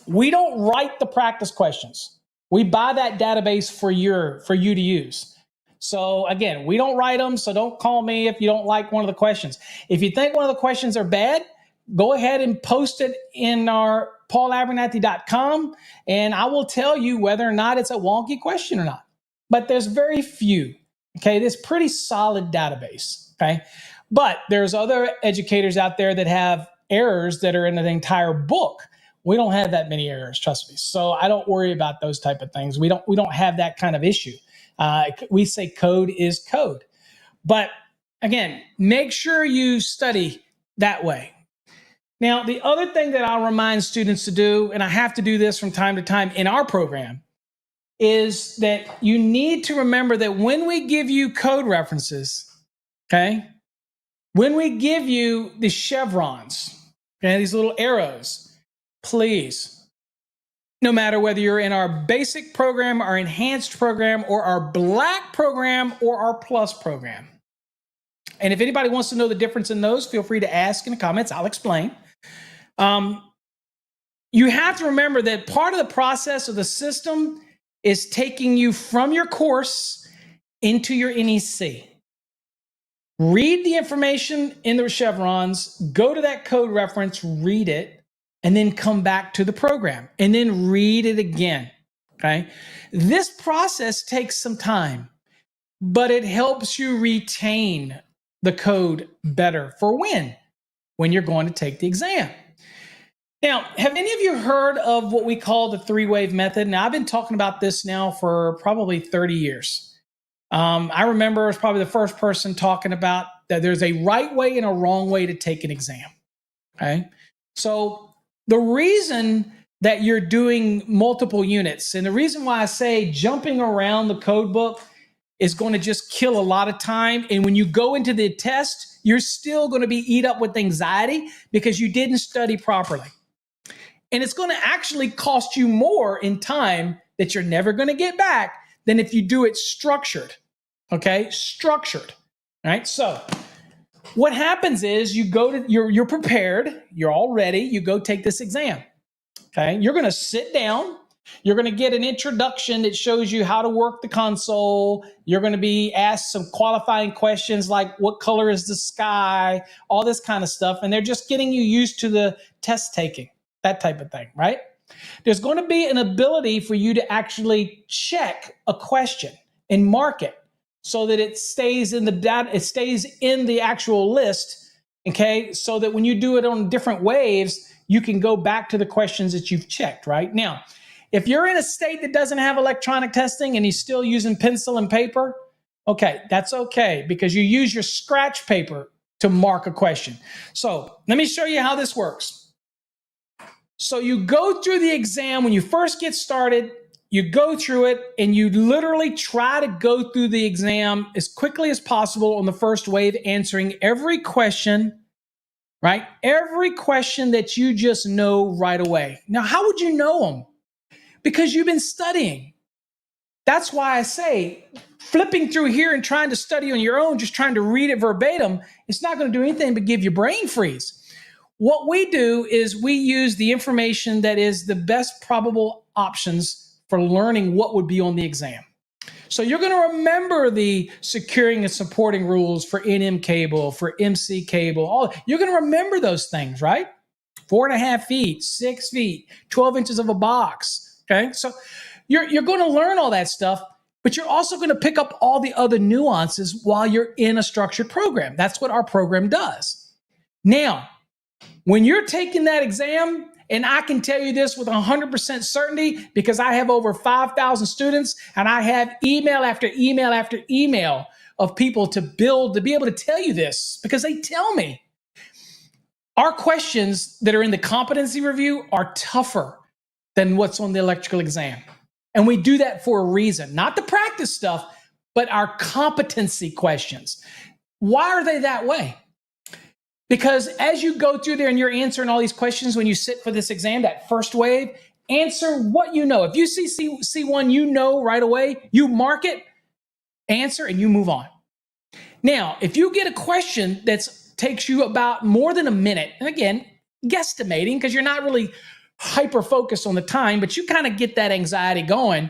Speaker 1: We don't write the practice questions. We buy that database for you to use. So again, we don't write them, so don't call me if you don't like one of the questions. If you think one of the questions are bad, go ahead and post it in our paulabernathy.com, and I will tell you whether or not it's a wonky question or not. But there's very few, okay? This pretty solid database, okay? But there's other educators out there that have errors that are in the entire book. We don't have that many errors, trust me. So I don't worry about those type of things. We don't have that kind of issue. We say code is code. But again, make sure you study that way. Now, the other thing that I'll remind students to do, and I have to do this from time to time in our program, is that you need to remember that when we give you code references, okay, when we give you the chevrons, okay, these little arrows, please, no matter whether you're in our basic program, our enhanced program, or our black program, or our plus program. And if anybody wants to know the difference in those, feel free to ask in the comments. I'll explain. You have to remember that part of the process of the system is taking you from your course into your NEC. Read the information in the chevrons, go to that code reference, read it, and then come back to the program and then read it again, okay? This process takes some time, but it helps you retain the code better for when you're going to take the exam. Now, have any of you heard of what we call the 3-wave method? Now, I've been talking about this now for probably 30 years. I remember I was probably the first person talking about that there's a right way and a wrong way to take an exam, okay? So the reason that you're doing multiple units, and the reason why I say jumping around the code book is going to just kill a lot of time. And when you go into the test, you're still going to be eat up with anxiety because you didn't study properly. And it's going to actually cost you more in time that you're never going to get back than if you do it structured, okay? Structured, all right? So what happens is you go to, you're prepared, you're all ready, you go take this exam, okay? You're going to sit down, you're going to get an introduction that shows you how to work the console, you're going to be asked some qualifying questions like what color is the sky, all this kind of stuff, and they're just getting you used to the test taking, that type of thing, right? There's going to be an ability for you to actually check a question and mark it so that it stays in the data, it stays in the actual list, okay? So that when you do it on different waves, you can go back to the questions that you've checked, right? Now, if you're in a state that doesn't have electronic testing and you're still using pencil and paper, okay, that's okay because you use your scratch paper to mark a question. So let me show you how this works. So you go through the exam when you first get started, you go through it and you literally try to go through the exam as quickly as possible on the first wave, answering every question, right? Every question that you just know right away. Now, how would you know them? Because you've been studying. That's why I say flipping through here and trying to study on your own, just trying to read it verbatim, it's not going to do anything but give you brain freeze. What we do is we use the information that is the best probable options for learning what would be on the exam. So you're going to remember the securing and supporting rules for NM cable, for MC cable. You're going to remember those things, right? 4.5 feet, 6 feet, 12 inches of a box. Okay, so you're going to learn all that stuff, but you're also going to pick up all the other nuances while you're in a structured program. That's what our program does. Now, when you're taking that exam, and I can tell you this with 100% certainty because I have over 5,000 students and I have email after email after email of people to be able to tell you this because they tell me. Our questions that are in the competency review are tougher than what's on the electrical exam. And we do that for a reason, not the practice stuff, but our competency questions. Why are they that way? Because as you go through there and you're answering all these questions when you sit for this exam, that first wave, answer what you know. If you see one you know right away, you mark it, answer, and you move on. Now, if you get a question that takes you about more than a minute, and again, guesstimating because you're not really hyper focused on the time, but you kind of get that anxiety going.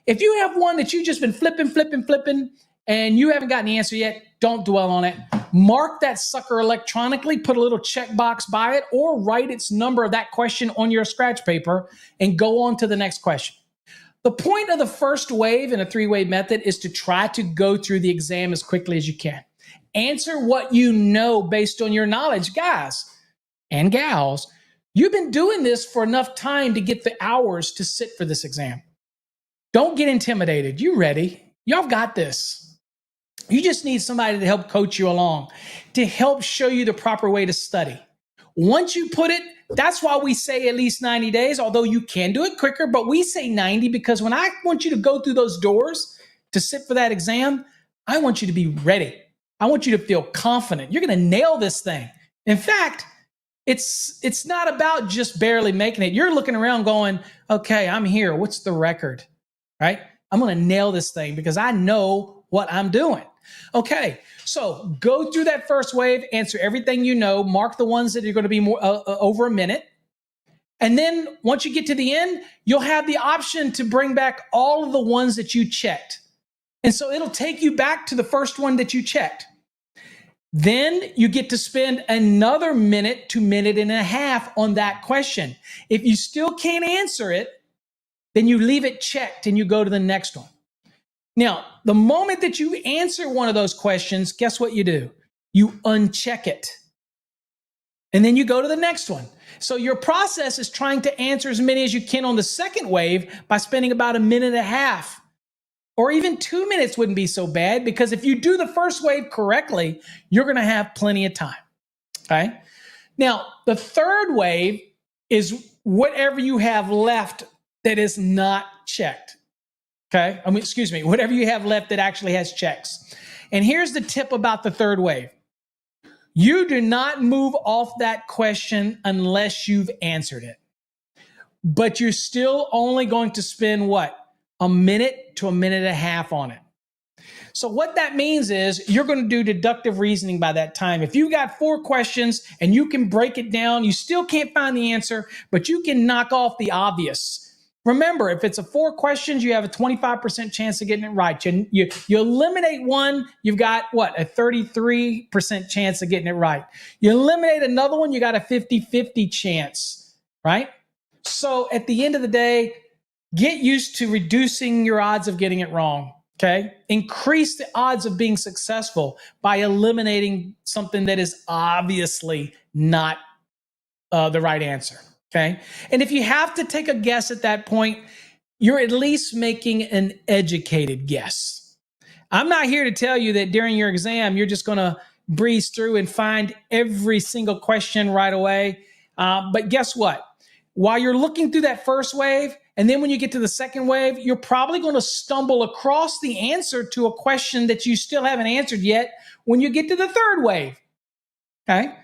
Speaker 1: If you have one that you've just been flipping, and you haven't gotten the answer yet, don't dwell on it. Mark that sucker electronically, put a little checkbox by it, or write its number of that question on your scratch paper and go on to the next question. The point of the first wave in a 3-wave method is to try to go through the exam as quickly as you can. Answer what you know based on your knowledge. Guys and gals, you've been doing this for enough time to get the hours to sit for this exam. Don't get intimidated. You ready? Y'all got this. You just need somebody to help coach you along, to help show you the proper way to study. Once you put it, that's why we say at least 90 days, although you can do it quicker, but we say 90 because when I want you to go through those doors to sit for that exam, I want you to be ready. I want you to feel confident. You're going to nail this thing. In fact, it's not about just barely making it. You're looking around going, okay, I'm here. What's the record? Right? I'm going to nail this thing because I know what I'm doing. Okay, so go through that first wave, answer everything you know, mark the ones that are going to be more over a minute. And then once you get to the end, you'll have the option to bring back all of the ones that you checked. And so it'll take you back to the first one that you checked. Then you get to spend another minute to minute and a half on that question. If you still can't answer it, then you leave it checked and you go to the next one. Now, the moment that you answer one of those questions, guess what you do? You uncheck it. And then you go to the next one. So your process is trying to answer as many as you can on the second wave by spending about a minute and a half. Or even 2 minutes wouldn't be so bad because if you do the first wave correctly, you're going to have plenty of time. Okay? Now, the third wave is whatever you have left that is not checked. Okay, whatever you have left that actually has checks. And here's the tip about the third wave. You do not move off that question unless you've answered it. But you're still only going to spend what? A minute to a minute and a half on it. So what that means is you're going to do deductive reasoning by that time. If you've got 4 questions and you can break it down, you still can't find the answer, but you can knock off the obvious. Remember, if it's 4 questions, you have a 25% chance of getting it right. You eliminate one, you've got what? A 33% chance of getting it right. You eliminate another one, you got a 50-50 chance, right? So at the end of the day, get used to reducing your odds of getting it wrong, okay? Increase the odds of being successful by eliminating something that is obviously not the right answer. Okay. And if you have to take a guess at that point, you're at least making an educated guess. I'm not here to tell you that during your exam, you're just going to breeze through and find every single question right away. But guess what? While you're looking through that first wave, and then when you get to the second wave, you're probably going to stumble across the answer to a question that you still haven't answered yet when you get to the third wave. Okay.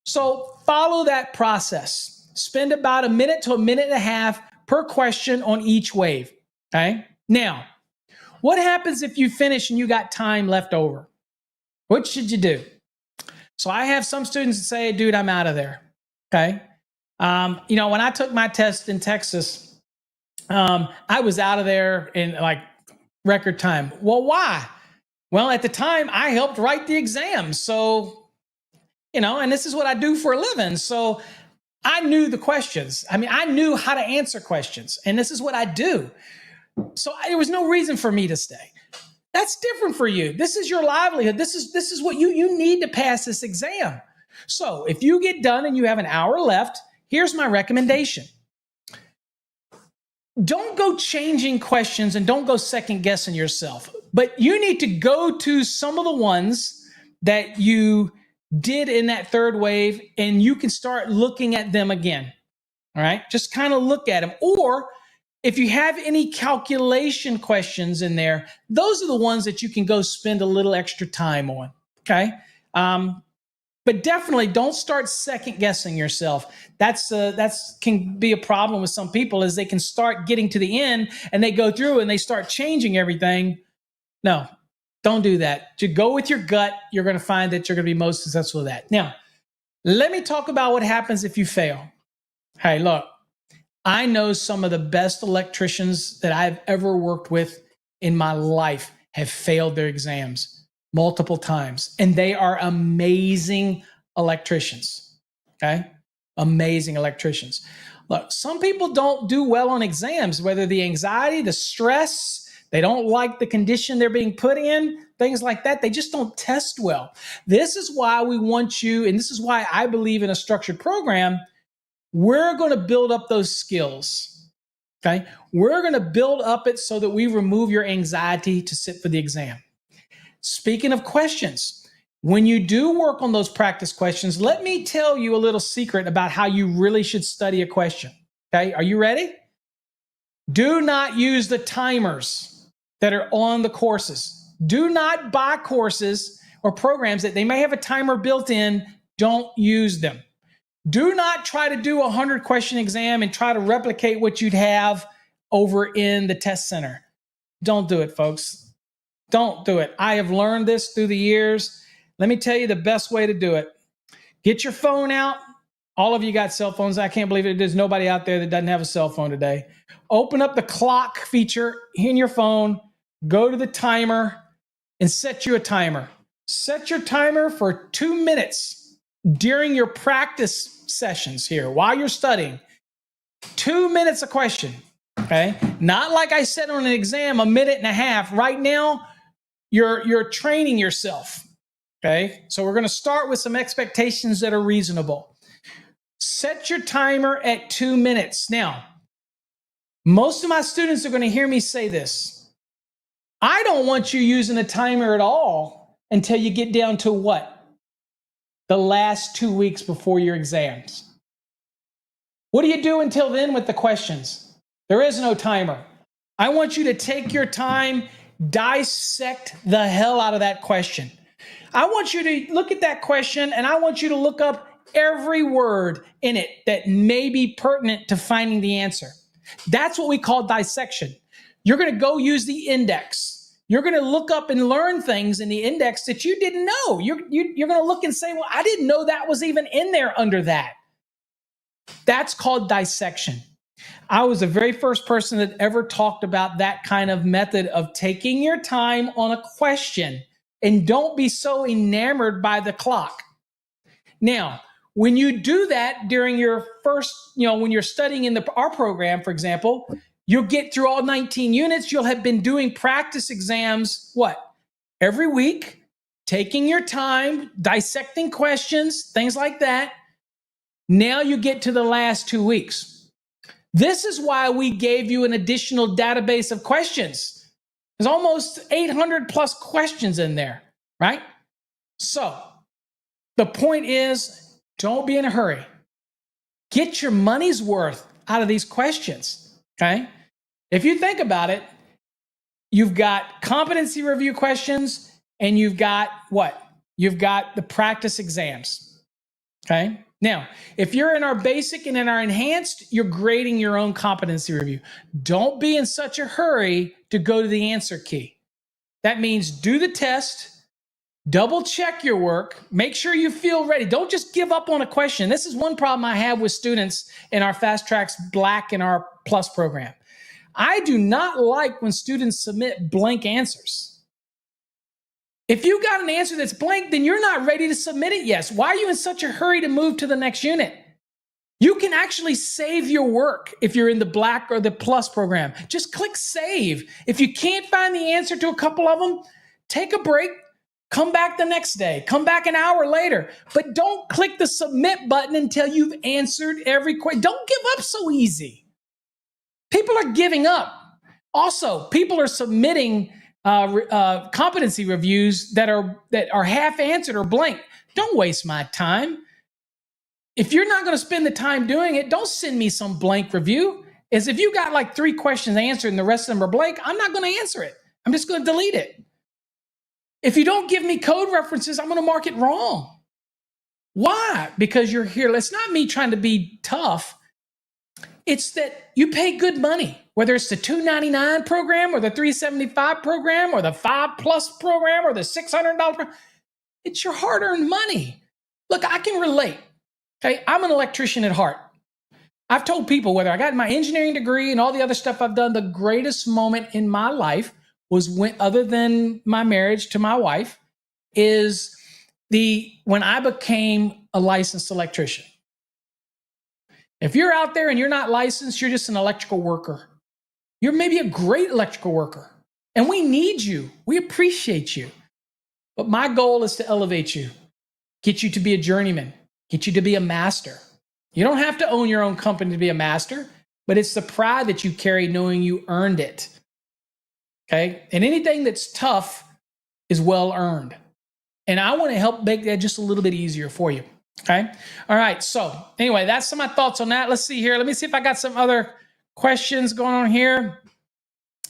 Speaker 1: So follow that process. Spend about a minute to a minute and a half per question on each wave, okay? Now, what happens if you finish and you got time left over? What should you do? So I have some students that say, dude, I'm out of there, okay? When I took my test in Texas, I was out of there in like record time. Well, why? Well, at the time, I helped write the exam. So, and this is what I do for a living. So I knew the questions. I knew how to answer questions, and this is what I do. So there was no reason for me to stay. That's different for you. This is your livelihood. This is what you need to pass this exam. So if you get done and you have an hour left, here's my recommendation. Don't go changing questions and don't go second guessing yourself, but you need to go to some of the ones that you did in that third wave, and you can start looking at them again. All right. Just kind of look at them. Or If you have any calculation questions in there, those are the ones that you can go spend a little extra time on, okay? But definitely don't start second guessing yourself. That's can be a problem with some people, is they can start getting to the end and they go through and they start changing everything. No, don't do that. To go with your gut, you're going to find that you're going to be most successful with that. Now, let me talk about what happens if you fail. Hey, look, I know some of the best electricians that I've ever worked with in my life have failed their exams multiple times, and they are amazing electricians, okay? Amazing electricians. Look, some people don't do well on exams, whether the anxiety, the stress, they don't like the condition they're being put in, things like that. They just don't test well. This is why we want you, and this is why I believe in a structured program. We're going to build up those skills, okay? We're going to build up it so that we remove your anxiety to sit for the exam. Speaking of questions, when you do work on those practice questions, let me tell you a little secret about how you really should study a question, okay? Are you ready? Do not use the timers that are on the courses. Do not buy courses or programs that they may have a timer built in. Don't use them. Do not try to do a 100-question exam and try to replicate what you'd have over in the test center. Don't do it, folks. Don't do it. I have learned this through the years. Let me tell you the best way to do it. Get your phone out. All of you got cell phones. I can't believe it. There's nobody out there that doesn't have a cell phone today. Open up the clock feature in your phone. Go to the timer and set you a timer. Set your timer for 2 minutes. During your practice sessions here, while you're studying, 2 minutes a question, okay? Not like I said on an exam, a minute and a half. Right now, you're training yourself, okay? So we're going to start with some expectations that are reasonable. Set your timer at 2 minutes. Now, most of my students are going to hear me say this. I don't want you using a timer at all until you get down to what? The last 2 weeks before your exams. What do you do until then with the questions? There is no timer. I want you to take your time, dissect the hell out of that question. I want you to look at that question and I want you to look up every word in it that may be pertinent to finding the answer. That's what we call dissection. You're going to go use the index. You're going to look up and learn things in the index that you didn't know. You're going to look and say, well, I didn't know that was even in there under that. That's called dissection. I was the very first person that ever talked about that kind of method of taking your time on a question, and don't be so enamored by the clock. Now, when you do that during your first, when you're studying in our program, for example, you'll get through all 19 units. You'll have been doing practice exams, every week, taking your time, dissecting questions, things like that. Now you get to the last 2 weeks. This is why we gave you an additional database of questions. There's almost 800 plus questions in there, right? So the point is, don't be in a hurry. Get your money's worth out of these questions, okay? If you think about it, you've got competency review questions and you've got what? You've got the practice exams, okay? Now, if you're in our basic and in our enhanced, you're grading your own competency review. Don't be in such a hurry to go to the answer key. That means do the test, double check your work, make sure you feel ready. Don't just give up on a question. This is one problem I have with students in our Fast Trax Black and our Plus program. I do not like when students submit blank answers. If you got an answer that's blank, then you're not ready to submit it yet. Why are you in such a hurry to move to the next unit? You can actually save your work if you're in the Black or the Plus program. Just click save. If you can't find the answer to a couple of them, take a break, come back the next day, come back an hour later. But don't click the submit button until you've answered every question. Don't give up so easy. People are giving up. Also, people are submitting competency reviews that are half answered or blank. Don't waste my time. If you're not going to spend the time doing it, don't send me some blank review. is if you got like 3 questions answered and the rest of them are blank, I'm not going to answer it. I'm just going to delete it. If you don't give me code references, I'm going to mark it wrong. Why? Because you're here. It's not me trying to be tough. It's that you pay good money, whether it's the $299 program or the $375 program or the 5+ program or the $600 program. It's your hard-earned money. Look, I can relate. Okay, I'm an electrician at heart. I've told people, whether I got my engineering degree and all the other stuff I've done, the greatest moment in my life was when, other than my marriage to my wife, is when I became a licensed electrician. If you're out there and you're not licensed, you're just an electrical worker. You're maybe a great electrical worker, and we need you. We appreciate you. But my goal is to elevate you, get you to be a journeyman, get you to be a master. You don't have to own your own company to be a master, but it's the pride that you carry knowing you earned it. Okay? And anything that's tough is well earned. And I want to help make that just a little bit easier for you. Okay? All right. So anyway, that's some of my thoughts on that. Let's see here. Let me see if I got some other questions going on here.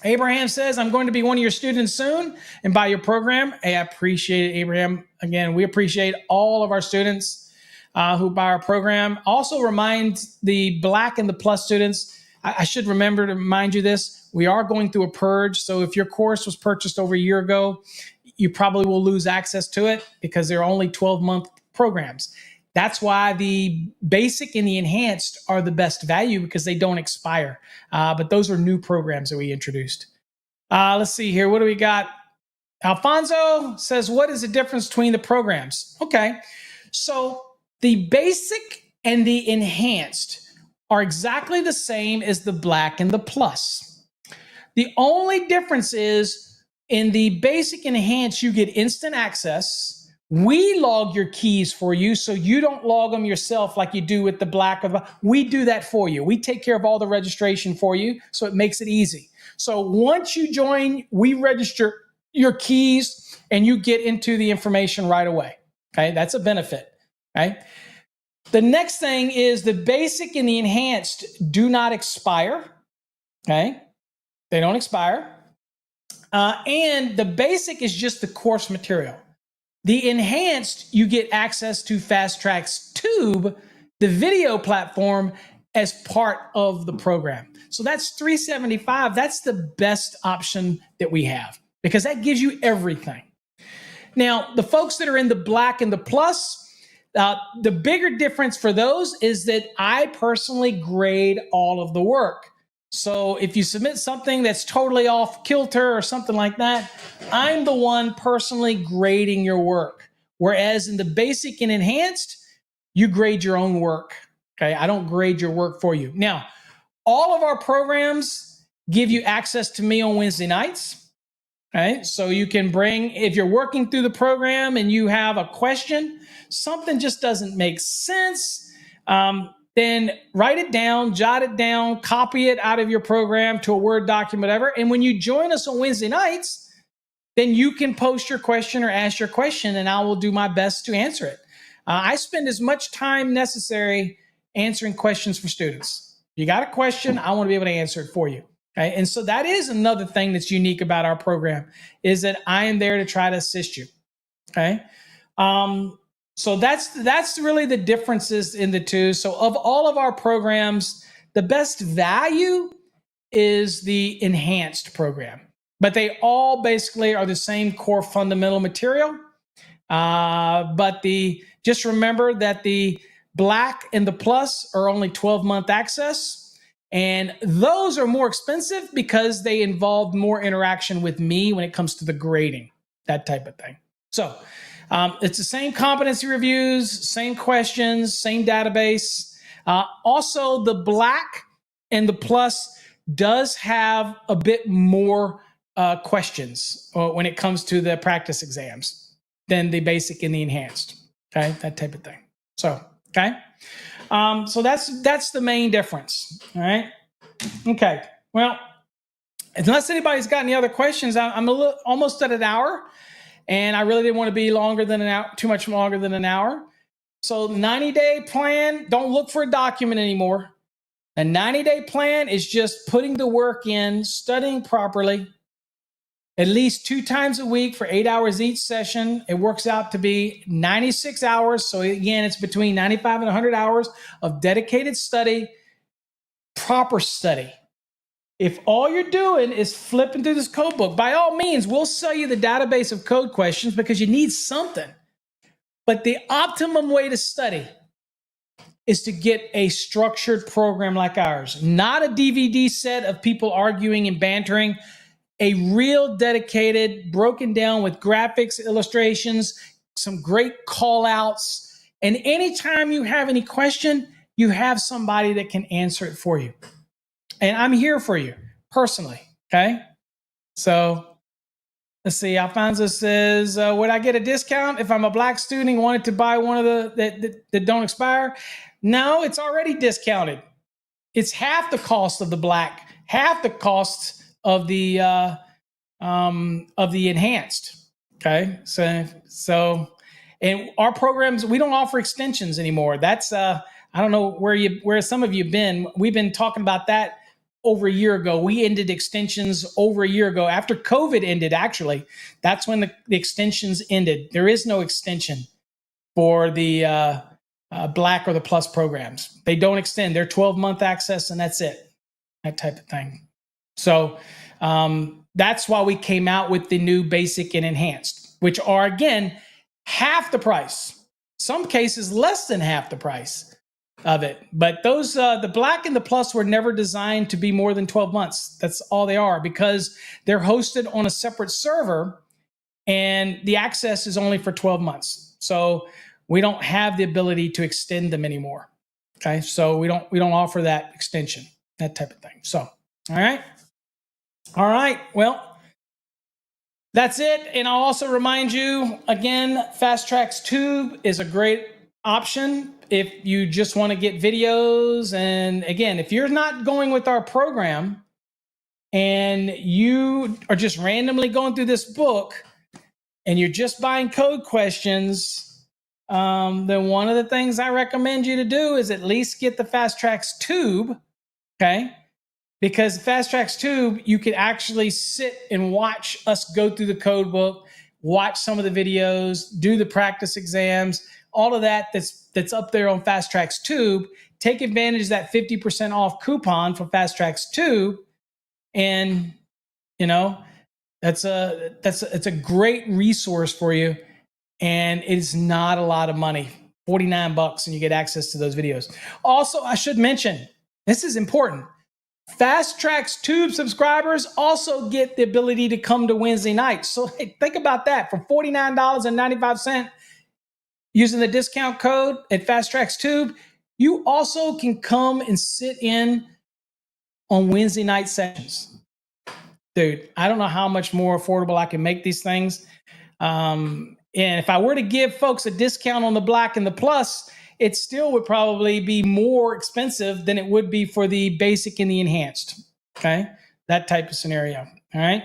Speaker 1: Abraham says, I'm going to be one of your students soon and buy your program. Hey, I appreciate it, Abraham. Again, we appreciate all of our students who buy our program. Also remind the Black and the Plus students, I should remember to remind you this, we are going through a purge. So if your course was purchased over a year ago, you probably will lose access to it because they're only 12-month programs. That's why the basic and the enhanced are the best value because they don't expire. But those are new programs that we introduced. Let's see here. What do we got? Alfonso says, what is the difference between the programs? Okay. So the basic and the enhanced are exactly the same as the Black and the Plus. The only difference is in the basic and enhanced, you get instant access. We log your keys for you, so you don't log them yourself like you do with the Black. We do that for you. We take care of all the registration for you, so it makes it easy. So once you join, we register your keys, and you get into the information right away. Okay, that's a benefit. Okay. The next thing is the basic and the enhanced do not expire. Okay, they don't expire, and the basic is just the course material. The enhanced, you get access to Fast Trax Tube, the video platform, as part of the program. So that's $375. That's the best option that we have because that gives you everything. Now, the folks that are in the Black and the Plus, the bigger difference for those is that I personally grade all of the work. So if you submit something that's totally off kilter or something like that, I'm the one personally grading your work. Whereas in the basic and enhanced, you grade your own work. Okay, I don't grade your work for you. Now, all of our programs give you access to me on Wednesday nights. Okay, so you can bring, if you're working through the program and you have a question, something just doesn't make sense, then write it down, jot it down, copy it out of your program to a Word document, whatever. And when you join us on Wednesday nights, then you can post your question or ask your question, and I will do my best to answer it. I spend as much time necessary answering questions for students. If you got a question, I want to be able to answer it for you. Okay? And so that is another thing that's unique about our program, is that I am there to try to assist you. Okay. So that's really the differences in the two. So of all of our programs, the best value is the enhanced program, but they all basically are the same core fundamental material. But just remember that the Black and the Plus are only 12-month access, and those are more expensive because they involve more interaction with me when it comes to the grading, that type of thing. So it's the same competency reviews, same questions, same database. Also, the Black and the Plus does have a bit more questions when it comes to the practice exams than the basic and the enhanced. Okay, that type of thing. So, okay. So that's the main difference. All right. Okay. Well, unless anybody's got any other questions, I'm almost at an hour. And I really didn't want to be longer than an hour, too much longer than an hour. So 90-day plan, don't look for a document anymore. A 90-day plan is just putting the work in, studying properly, at least 2 times a week for 8 hours each session. It works out to be 96 hours. So again, it's between 95 and 100 hours of dedicated study, proper study. If all you're doing is flipping through this code book, by all means, we'll sell you the database of code questions because you need something. But the optimum way to study is to get a structured program like ours, not a DVD set of people arguing and bantering, a real dedicated, broken down with graphics, illustrations, some great call outs. And anytime you have any question, you have somebody that can answer it for you. And I'm here for you personally. Okay. So let's see. Alfonso says, would I get a discount if I'm a black student and wanted to buy one of the that don't expire? No, it's already discounted. It's half the cost of the black, half the cost of the enhanced. Okay. So and our programs, we don't offer extensions anymore. That's I don't know where some of you have been. We've been talking about that over a year ago. We ended extensions over a year ago. After COVID ended, actually, that's when the extensions ended. There is no extension for the Black or the Plus programs. They don't extend. They're 12-month access and that's it. That type of thing. So that's why we came out with the new basic and enhanced, which are, again, half the price. Some cases less than half the price of it. But those, the Black and the Plus were never designed to be more than 12 months. That's all they are, because they're hosted on a separate server and the access is only for 12 months. So we don't have the ability to extend them anymore. Okay. So we don't offer that extension, that type of thing. So, all right. All right. Well, that's it. And I'll also remind you again, Fast Trax Tube is a great option if you just want to get videos. And again, if you're not going with our program and you are just randomly going through this book and you're just buying code questions, then one of the things I recommend you to do is at least get the Fast Trax Tube. Okay. Because Fast Trax Tube, you can actually sit and watch us go through the code book, watch some of the videos, do the practice exams, all of that that's up there on Fast Trax Tube. Take advantage of that 50% off coupon for Fast Trax Tube. And, you know, it's a great resource for you. And it's not a lot of money, $49, and you get access to those videos. Also, I should mention, this is important. Fast Trax Tube subscribers also get the ability to come to Wednesday nights. So hey, think about that. For $49.95 using the discount code at Fast Trax Tube, you also can come and sit in on Wednesday night sessions. Dude, I don't know how much more affordable I can make these things. And if I were to give folks a discount on the Black and the Plus, it still would probably be more expensive than it would be for the basic and the enhanced. Okay. That type of scenario. All right.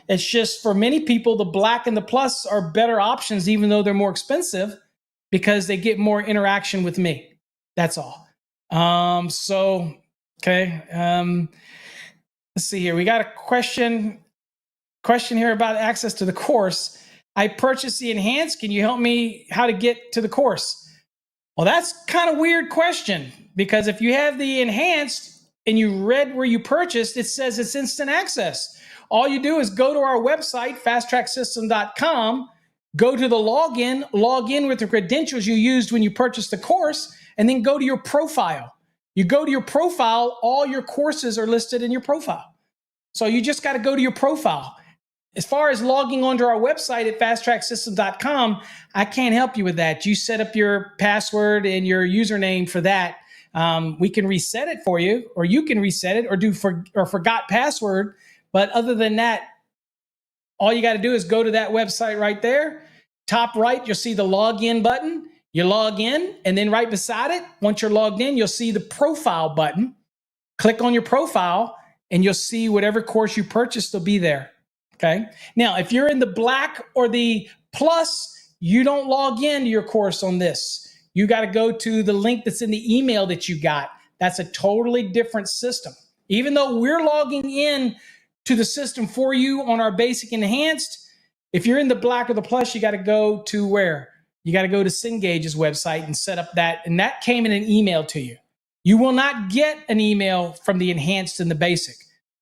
Speaker 1: It's just for many people, the Black and the Plus are better options, even though they're more expensive, because they get more interaction with me. That's all. Okay. Let's see here. We got a question here about access to the course. I purchased the enhanced. Can you help me how to get to the course? Well, that's kind of weird question, because if you have the enhanced and you read where you purchased, it says it's instant access. All you do is go to our website, fasttracksystem.com, go to the log in with the credentials you used when you purchased the course, and then go to your profile. You go to your profile, all your courses are listed in your profile. So you just got to go to your profile. As far as logging onto our website at fasttracksystem.com, I can't help you with that. You set up your password and your username for that. We can reset it for you, or you can reset it, or forgot password. But other than that, all you got to do is go to that website right there. Top right, you'll see the login button. You log in, and then right beside it, once you're logged in, you'll see the profile button. Click on your profile, and you'll see whatever course you purchased will be there. Okay. Now, if you're in the Black or the Plus, you don't log into your course on this. You got to go to the link that's in the email that you got. That's a totally different system. Even though we're logging in to the system for you on our basic enhanced, if you're in the black or the plus, you got to go to where? You got to go to Cengage's website and set up that. And that came in an email to you. You will not get an email from the enhanced and the basic.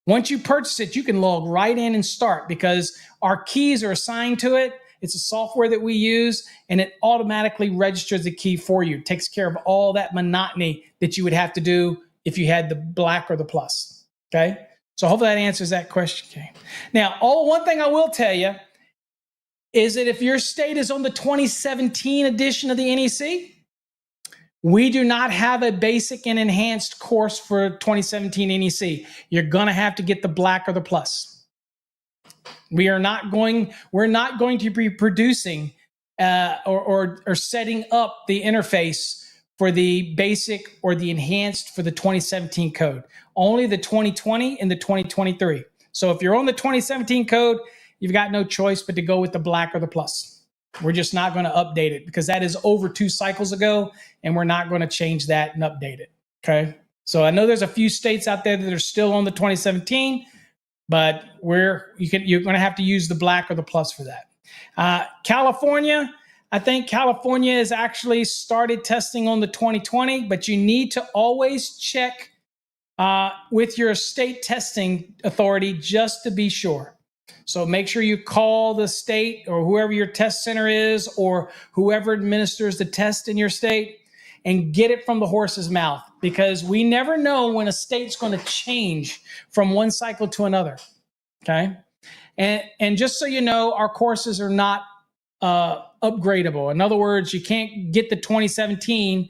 Speaker 1: Once you purchase it, you can log right in and start because our keys are assigned to it. It's a software that we use, and it automatically registers the key for you. It takes care of all that monotony that you would have to do if you had the black or the plus. Okay? So hopefully that answers that question. Okay. Now, one thing I will tell you is that if your state is on the 2017 edition of the NEC, we do not have a basic and enhanced course for 2017 NEC. You're going to have to get the black or the plus. We're not going to be producing or setting up the interface for the basic or the enhanced for the 2017 code. Only the 2020 and the 2023. So if you're on the 2017 code, you've got no choice but to go with the black or the plus. We're just not going to update it because that is over 2 cycles ago, and we're not going to change that and update it. Okay. So I know there's a few states out there that are still on the 2017, but you're going to have to use the black or the plus for that. California, I think California has actually started testing on the 2020, but you need to always check with your state testing authority just to be sure. So make sure you call the state or whoever your test center is or whoever administers the test in your state and get it from the horse's mouth, because we never know when a state's going to change from one cycle to another. Okay. And just so you know, our courses are not upgradable. In other words, you can't get the 2017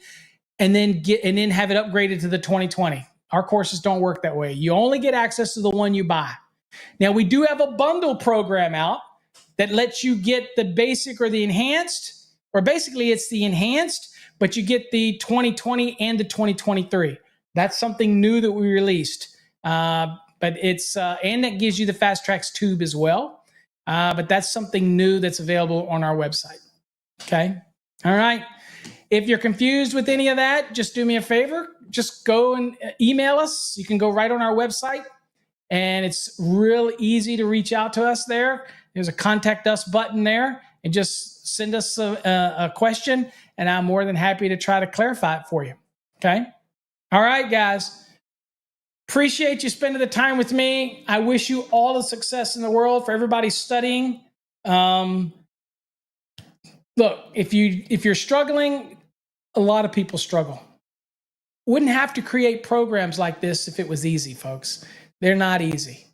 Speaker 1: and then have it upgraded to the 2020. Our courses don't work that way. You only get access to the one you buy. Now, we do have a bundle program out that lets you get the basic or the enhanced, or basically it's the enhanced, but you get the 2020 and the 2023. That's something new that we released. But it's, and that gives you the Fast Trax tube as well. But that's something new that's available on our website. Okay. All right. If you're confused with any of that, just do me a favor. Just go and email us. You can go right on our website. And it's real easy to reach out to us there. There's a contact us button there, and just send us a question, and I'm more than happy to try to clarify it for you. Okay? All right, guys. Appreciate you spending the time with me. I wish you all the success in the world for everybody studying. Look, if you're struggling, a lot of people struggle. Wouldn't have to create programs like this if it was easy, folks. They're not easy.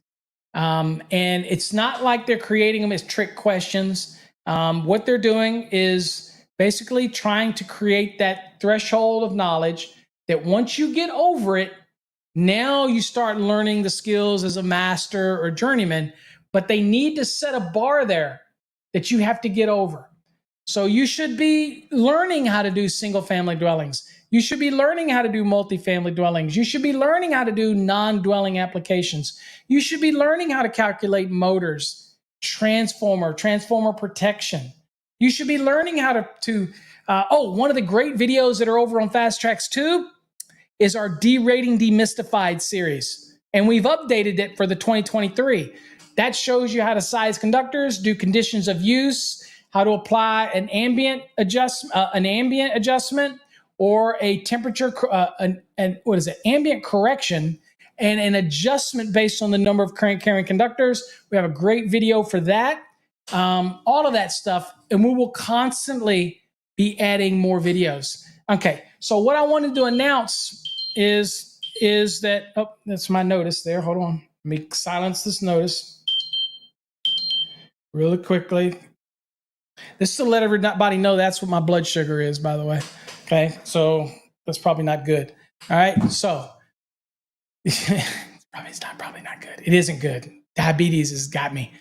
Speaker 1: And it's not like they're creating them as trick questions. What they're doing is basically trying to create that threshold of knowledge that once you get over it, now you start learning the skills as a master or journeyman, but they need to set a bar there that you have to get over. So you should be learning how to do single family dwellings. You should be learning how to do multifamily dwellings. You should be learning how to do non-dwelling applications. You should be learning how to calculate motors, transformer protection. You should be learning how to one of the great videos that are over on Fast Trax Tube is our derating demystified series. And we've updated it for the 2023. That shows you how to size conductors, do conditions of use, how to apply an ambient adjustment, or a temperature, ambient correction, and an adjustment based on the number of current carrying conductors. We have a great video for that. All of that stuff, and we will constantly be adding more videos. Okay, so what I wanted to announce is that, that's my notice there. Hold on, let me silence this notice really quickly. This is to let everybody know that's what my blood sugar is, by the way. Okay, so that's probably not good. All right, so it's probably not good. It isn't good. Diabetes has got me.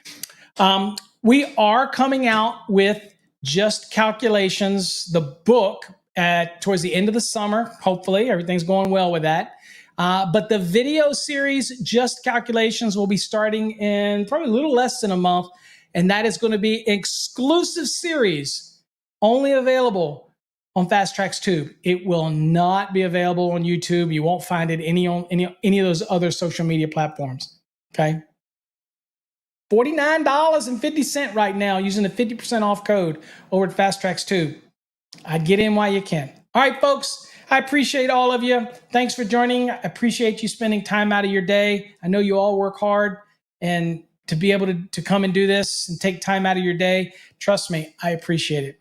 Speaker 1: We are coming out with Just Calculations, the book, towards the end of the summer. Hopefully, everything's going well with that. But the video series, Just Calculations, will be starting in probably a little less than a month. And that is going to be exclusive series, only available on Fast Trax Tube. It will not be available on YouTube. You won't find it on any of those other social media platforms. Okay. $49.50 right now using the 50% off code over at Fast Trax Tube. I'd get in while you can. All right, folks, I appreciate all of you. Thanks for joining. I appreciate you spending time out of your day. I know you all work hard, and to be able to come and do this and take time out of your day, trust me, I appreciate it.